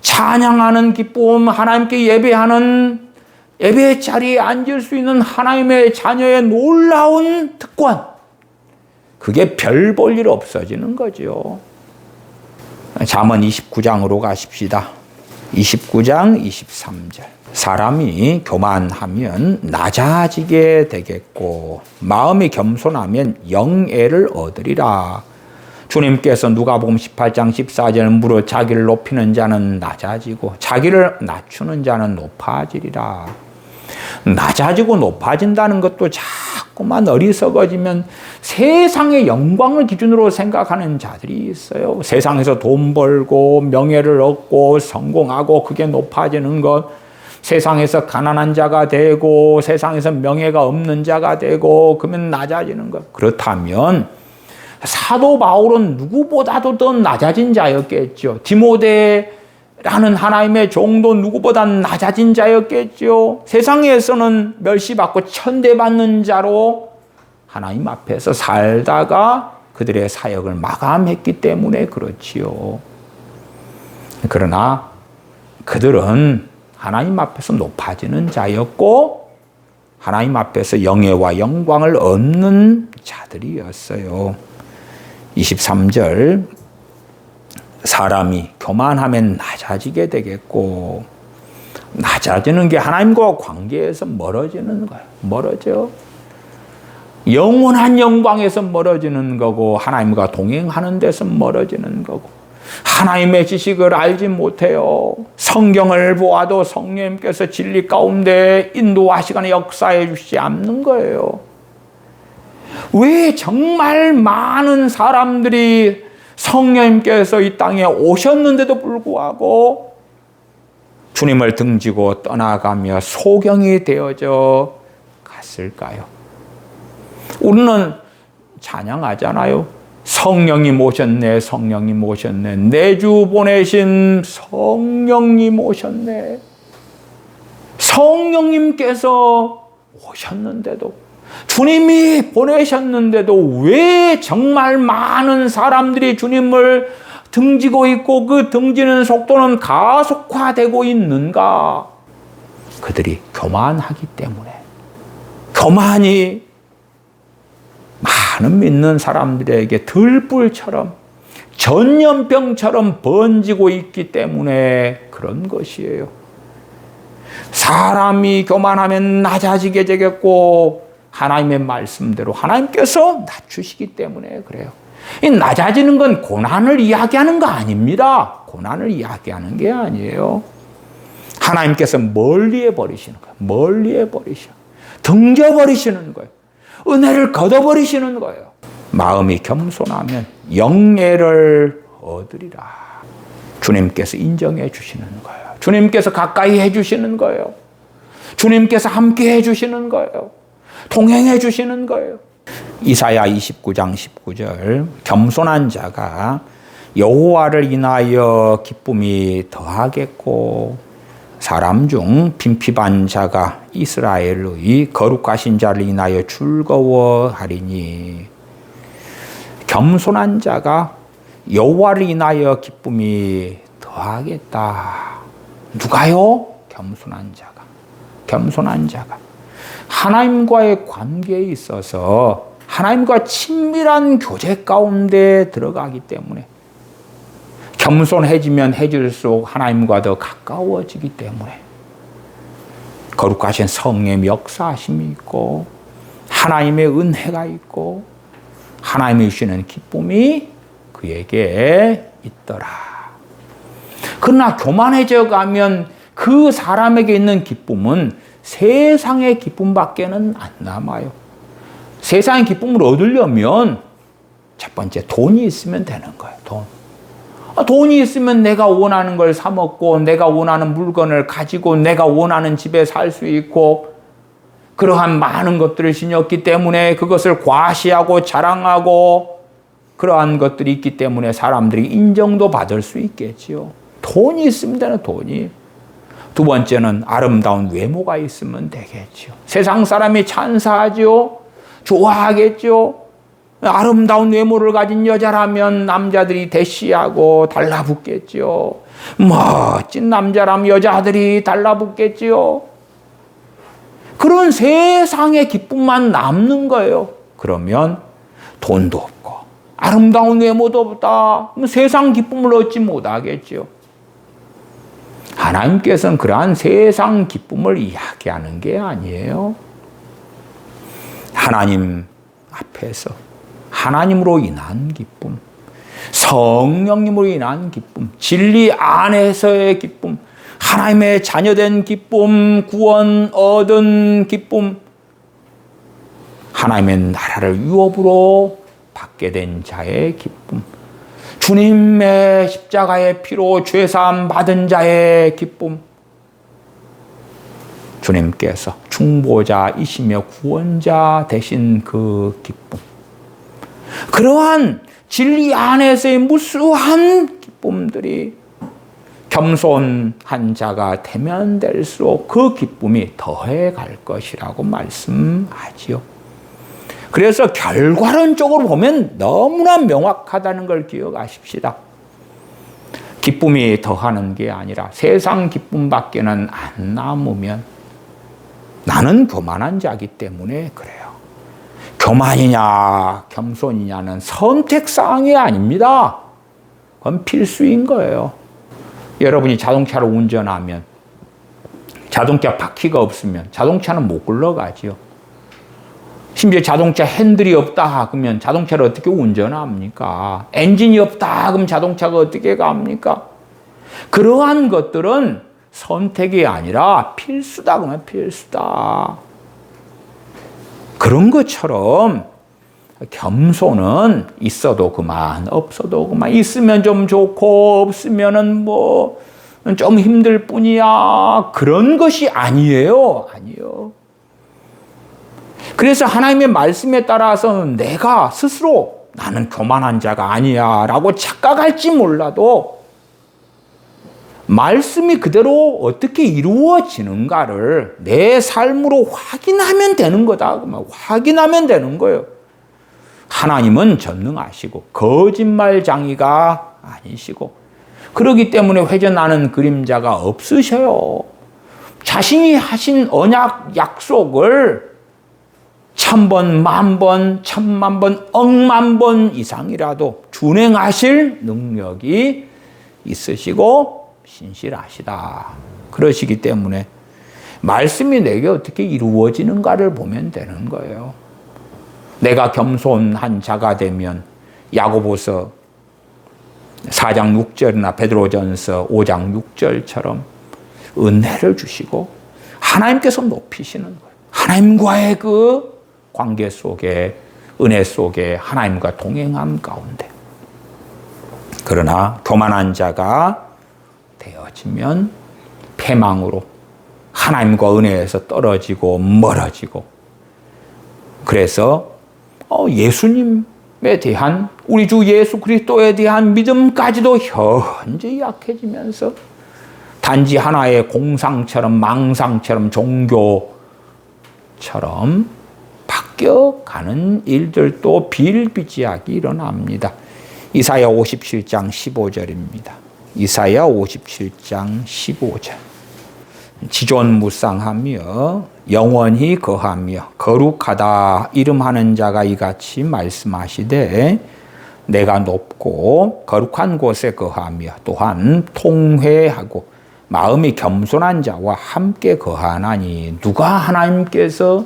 찬양하는 기쁨, 하나님께 예배하는 예배 자리에 앉을 수 있는 하나님의 자녀의 놀라운 특권. 그게 별 볼 일 없어지는 거죠. 잠언 29장으로 가십시다. 29장 23절. 사람이 교만하면 낮아지게 되겠고 마음이 겸손하면 영예를 얻으리라. 주님께서 누가복음 18장 14절 무릇 자기를 높이는 자는 낮아지고 자기를 낮추는 자는 높아지리라. 낮아지고 높아진다는 것도 자꾸만 어리석어지면 세상의 영광을 기준으로 생각하는 자들이 있어요. 세상에서 돈 벌고 명예를 얻고 성공하고 그게 높아지는 것, 세상에서 가난한 자가 되고 세상에서 명예가 없는 자가 되고 그러면 낮아지는 것. 그렇다면 사도 바울은 누구보다도 더 낮아진 자였겠죠. 디모데라는 하나님의 종도 누구보다 낮아진 자였겠죠. 세상에서는 멸시받고 천대받는 자로 하나님 앞에서 살다가 그들의 사역을 마감했기 때문에 그렇지요. 그러나 그들은 하나님 앞에서 높아지는 자였고 하나님 앞에서 영예와 영광을 얻는 자들이었어요. 23절 사람이 교만하면 낮아지게 되겠고 낮아지는 게 하나님과 관계에서 멀어지는 거예요. 멀어져. 영원한 영광에서 멀어지는 거고 하나님과 동행하는 데서 멀어지는 거고 하나님의 지식을 알지 못해요. 성경을 보아도 성령님께서 진리 가운데 인도하시거나 역사해 주시지 않는 거예요. 왜 정말 많은 사람들이 성령님께서 이 땅에 오셨는데도 불구하고 주님을 등지고 떠나가며 소경이 되어져 갔을까요? 우리는 찬양하잖아요. 성령님 오셨네, 성령님 오셨네. 내주 보내신 성령님 오셨네. 성령님께서 오셨는데도 주님이 보내셨는데도 왜 정말 많은 사람들이 주님을 등지고 있고 그 등지는 속도는 가속화되고 있는가? 그들이 교만하기 때문에. 교만이 많은 믿는 사람들에게 들불처럼 전염병처럼 번지고 있기 때문에 그런 것이에요. 사람이 교만하면 낮아지게 되겠고 하나님의 말씀대로 하나님께서 낮추시기 때문에 그래요. 이 낮아지는 건 고난을 이야기하는 거 아닙니다. 고난을 이야기하는 게 아니에요. 하나님께서 멀리해 버리시는 거예요. 멀리해 버리시는 거예요. 등져버리시는 거예요. 은혜를 걷어버리시는 거예요. 마음이 겸손하면 영예를 얻으리라. 주님께서 인정해 주시는 거예요. 주님께서 가까이 해 주시는 거예요. 주님께서 함께 해 주시는 거예요. 동행해 주시는 거예요. 이사야 29장 19절 겸손한 자가 여호와를 인하여 기쁨이 더하겠고 사람 중 빈핍한 자가 이스라엘의 거룩하신 자를 인하여 즐거워하리니 겸손한 자가 여호와를 인하여 기쁨이 더하겠다. 누가요? 겸손한 자가 하나님과의 관계에 있어서 하나님과 친밀한 교제 가운데 들어가기 때문에 겸손해지면 해질수록 하나님과 더 가까워지기 때문에 거룩하신 성령의 역사하심이 있고 하나님의 은혜가 있고 하나님이 주시는 기쁨이 그에게 있더라. 그러나 교만해져 가면 그 사람에게 있는 기쁨은 세상의 기쁨밖에는 안 남아요. 세상의 기쁨을 얻으려면 첫 번째 돈이 있으면 되는 거예요. 돈이 있으면 내가 원하는 걸 사 먹고 내가 원하는 물건을 가지고 내가 원하는 집에 살 수 있고 그러한 많은 것들을 지녔기 때문에 그것을 과시하고 자랑하고 그러한 것들이 있기 때문에 사람들이 인정도 받을 수 있겠지요. 돈이 있으면 되는 돈이. 두 번째는 아름다운 외모가 있으면 되겠죠. 세상 사람이 찬사하죠. 좋아하겠죠. 아름다운 외모를 가진 여자라면 남자들이 대시하고 달라붙겠죠. 멋진 남자라면 여자들이 달라붙겠죠. 그런 세상의 기쁨만 남는 거예요. 그러면 돈도 없고 아름다운 외모도 없다. 세상 기쁨을 얻지 못하겠죠. 하나님께서는 그러한 세상 기쁨을 이야기하는 게 아니에요. 하나님 앞에서 하나님으로 인한 기쁨, 성령님으로 인한 기쁨, 진리 안에서의 기쁨, 하나님의 자녀된 기쁨, 구원 얻은 기쁨, 하나님의 나라를 유업으로 받게 된 자의 기쁨, 주님의 십자가의 피로 죄사함 받은 자의 기쁨, 주님께서 중보자이시며 구원자 되신 그 기쁨, 그러한 진리 안에서의 무수한 기쁨들이 겸손한 자가 되면 될수록 그 기쁨이 더해 갈 것이라고 말씀하지요. 그래서 결과론적으로 보면 너무나 명확하다는 걸 기억하십시다. 기쁨이 더하는 게 아니라 세상 기쁨밖에는 안 남으면 나는 교만한 자이기 때문에 그래요. 교만이냐 겸손이냐는 선택사항이 아닙니다. 그건 필수인 거예요. 여러분이 자동차를 운전하면 자동차 바퀴가 없으면 자동차는 못 굴러가지요. 심지어 자동차 핸들이 없다 그러면 자동차를 어떻게 운전합니까? 엔진이 없다 그러면 자동차가 어떻게 갑니까? 그러한 것들은 선택이 아니라 필수다 그러면 필수다. 그런 것처럼 겸손은 있어도 그만 없어도 그만, 있으면 좀 좋고 없으면은 뭐 좀 힘들 뿐이야, 그런 것이 아니에요. 그래서 하나님의 말씀에 따라서는 내가 스스로 나는 교만한 자가 아니야 라고 착각할지 몰라도 말씀이 그대로 어떻게 이루어지는가를 내 삶으로 확인하면 되는 거다. 확인하면 되는 거예요. 하나님은 전능하시고 거짓말장이가 아니시고 그렇기 때문에 회전하는 그림자가 없으셔요. 자신이 하신 언약 약속을 1000번, 10,000번, 10,000,000번, 억만 번 이상이라도 준행하실 능력이 있으시고 신실하시다. 그러시기 때문에 말씀이 내게 어떻게 이루어지는가를 보면 되는 거예요. 내가 겸손한 자가 되면 야고보서 4장 6절이나 베드로전서 5장 6절처럼 은혜를 주시고 하나님께서 높이시는 거예요. 하나님과의 그 관계 속에, 은혜 속에 하나님과 동행함 가운데. 그러나 교만한 자가 닥치면 패망으로 하나님과 은혜에서 떨어지고 멀어지고, 그래서 예수님에 대한, 우리 주 예수 그리스도에 대한 믿음까지도 현저히 약해지면서 단지 하나의 공상처럼 망상처럼 종교처럼 바뀌어가는 일들도 비일비재하게 일어납니다. 이사야 57장 15절입니다. 이사야 57장 15절. 지존무쌍하며 영원히 거하며 거룩하다 이름하는 자가 이같이 말씀하시되, 내가 높고 거룩한 곳에 거하며 또한 통회하고 마음이 겸손한 자와 함께 거하나니. 누가 하나님께서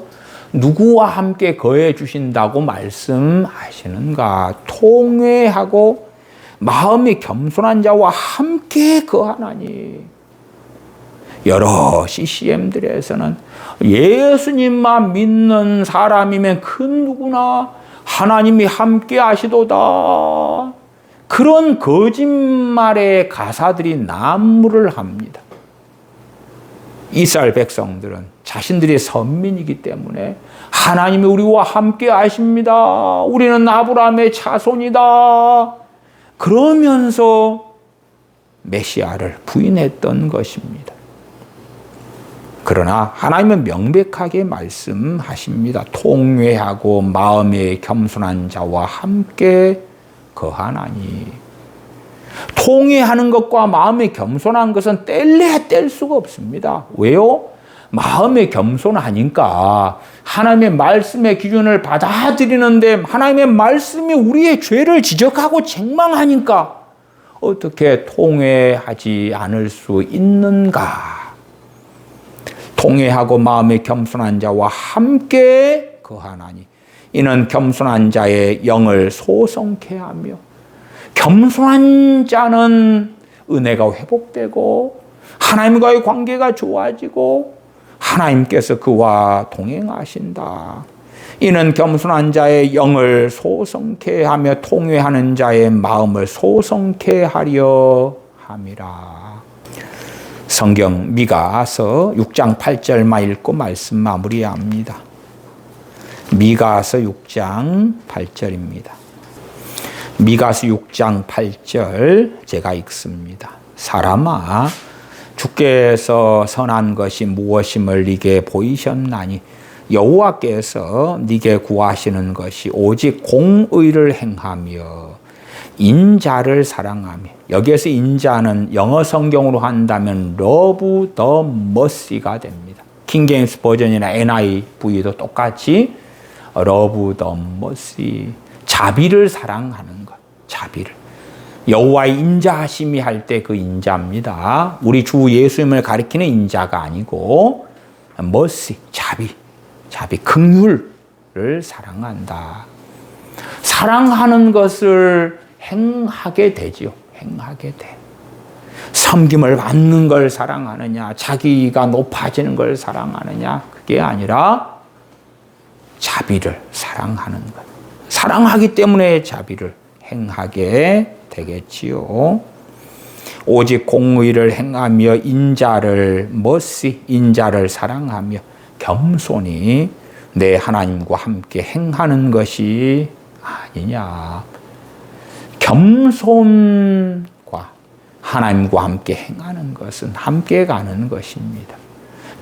누구와 함께 거해 주신다고 말씀하시는가? 통회하고 마음이 겸손한 자와 함께 거하나니. 여러 CCM들에서는 예수님만 믿는 사람이면 그 누구나 하나님이 함께 하시도다, 그런 거짓말의 가사들이 난무를 합니다. 이스라엘 백성들은 자신들이 선민이기 때문에 하나님이 우리와 함께 하십니다, 우리는 아브라함의 자손이다, 그러면서 메시아를 부인했던 것입니다. 그러나 하나님은 명백하게 말씀하십니다. 통회하고 마음에 겸손한 자와 함께 거하나니. 통회하는 것과 마음에 겸손한 것은 뗄래야 뗄 수가 없습니다. 왜요? 마음에 겸손하니까 하나님의 말씀의 기준을 받아들이는데, 하나님의 말씀이 우리의 죄를 지적하고 책망하니까 어떻게 통회하지 않을 수 있는가? 통회하고 마음에 겸손한 자와 함께 거하나니. 이는 겸손한 자의 영을 소성케 하며, 겸손한 자는 은혜가 회복되고 하나님과의 관계가 좋아지고 하나님께서 그와 동행하신다. 이는 겸손한 자의 영을 소성케 하며 통회하는 자의 마음을 소성케 하려 함이라. 성경 미가서 6장 8절만 읽고 말씀 마무리합니다. 미가서 6장 8절입니다. 미가서 6장 8절 제가 읽습니다. 사람아, 주께서 선한 것이 무엇임을 네게 보이셨나니 여호와께서 네게 구하시는 것이 오직 공의를 행하며 인자를 사랑하며. 여기에서 인자는 영어 성경으로 한다면 love the mercy가 됩니다. 킹제임스 버전이나 NIV도 똑같이 love the mercy, 자비를 사랑하는 것, 자비를. 여호와의 인자하심이 할 때 그 인자입니다. 우리 주 예수님을 가리키는 인자가 아니고 mercy, 자비, 긍휼을 사랑한다. 사랑하는 것을 행하게 되지요. 행하게 돼. 섬김을 받는 걸 사랑하느냐, 자기가 높아지는 걸 사랑하느냐, 그게 아니라 자비를 사랑하는 것. 사랑하기 때문에 자비를 행하게 되겠지요. 오직 공의를 행하며 인자를 사랑하며 겸손히 내 하나님과 함께 행하는 것이 아니냐. 겸손과 하나님과 함께 행하는 것은 함께 가는 것입니다.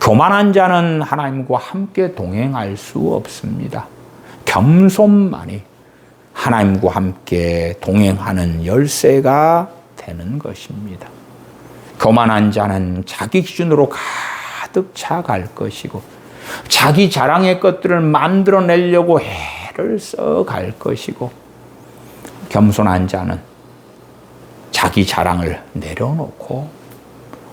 교만한 자는 하나님과 함께 동행할 수 없습니다. 겸손만이 하나님과 함께 동행하는 열쇠가 되는 것입니다. 교만한 자는 자기 기준으로 가득 차갈 것이고, 자기 자랑의 것들을 만들어내려고 애를 써갈 것이고, 겸손한 자는 자기 자랑을 내려놓고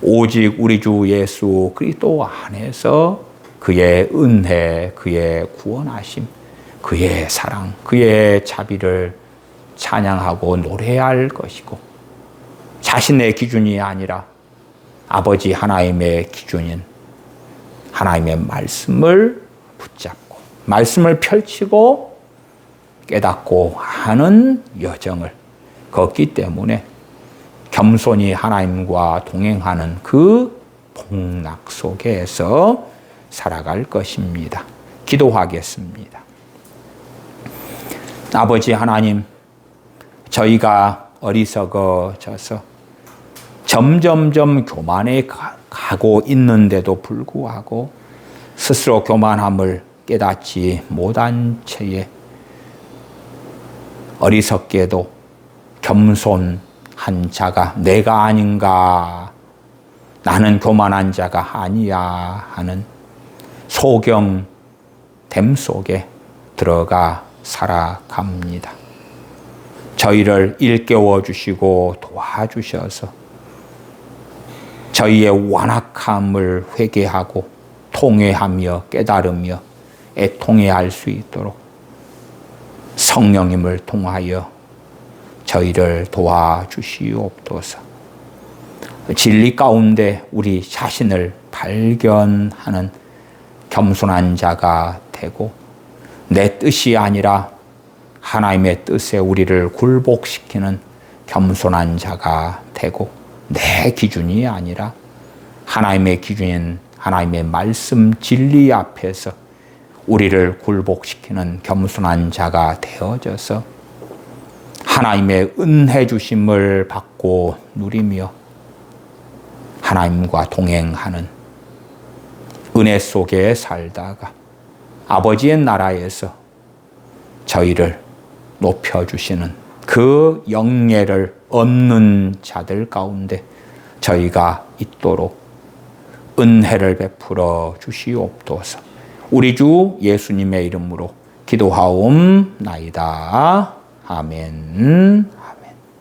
오직 우리 주 예수 그리스도 안에서 그의 은혜, 그의 구원하심, 그의 사랑, 그의 자비를 찬양하고 노래할 것이고, 자신의 기준이 아니라 아버지 하나님의 기준인 하나님의 말씀을 붙잡고 말씀을 펼치고 깨닫고 하는 여정을 걷기 때문에 겸손히 하나님과 동행하는 그 복락 속에서 살아갈 것입니다. 기도하겠습니다. 아버지 하나님, 저희가 어리석어져서 점점점 교만해 가고 있는데도 불구하고 스스로 교만함을 깨닫지 못한 채에 어리석게도 겸손한 자가 내가 아닌가, 나는 교만한 자가 아니야 하는 소경됨 속에 들어가 살아갑니다. 저희를 일깨워 주시고 도와주셔서 저희의 완악함을 회개하고 통회하며 깨달으며 애통해할 수 있도록 성령님을 통하여 저희를 도와주시옵소서. 진리 가운데 우리 자신을 발견하는 겸손한 자가 되고 내 뜻이 아니라 하나님의 뜻에 우리를 굴복시키는 겸손한 자가 되고 내 기준이 아니라 하나님의 기준인 하나님의 말씀 진리 앞에서 우리를 굴복시키는 겸손한 자가 되어져서 하나님의 은혜 주심을 받고 누리며 하나님과 동행하는 은혜 속에 살다가 아버지의 나라에서 저희를 높여주시는 그 영예를 얻는 자들 가운데 저희가 있도록 은혜를 베풀어 주시옵소서. 우리 주 예수님의 이름으로 기도하옵나이다. 아멘.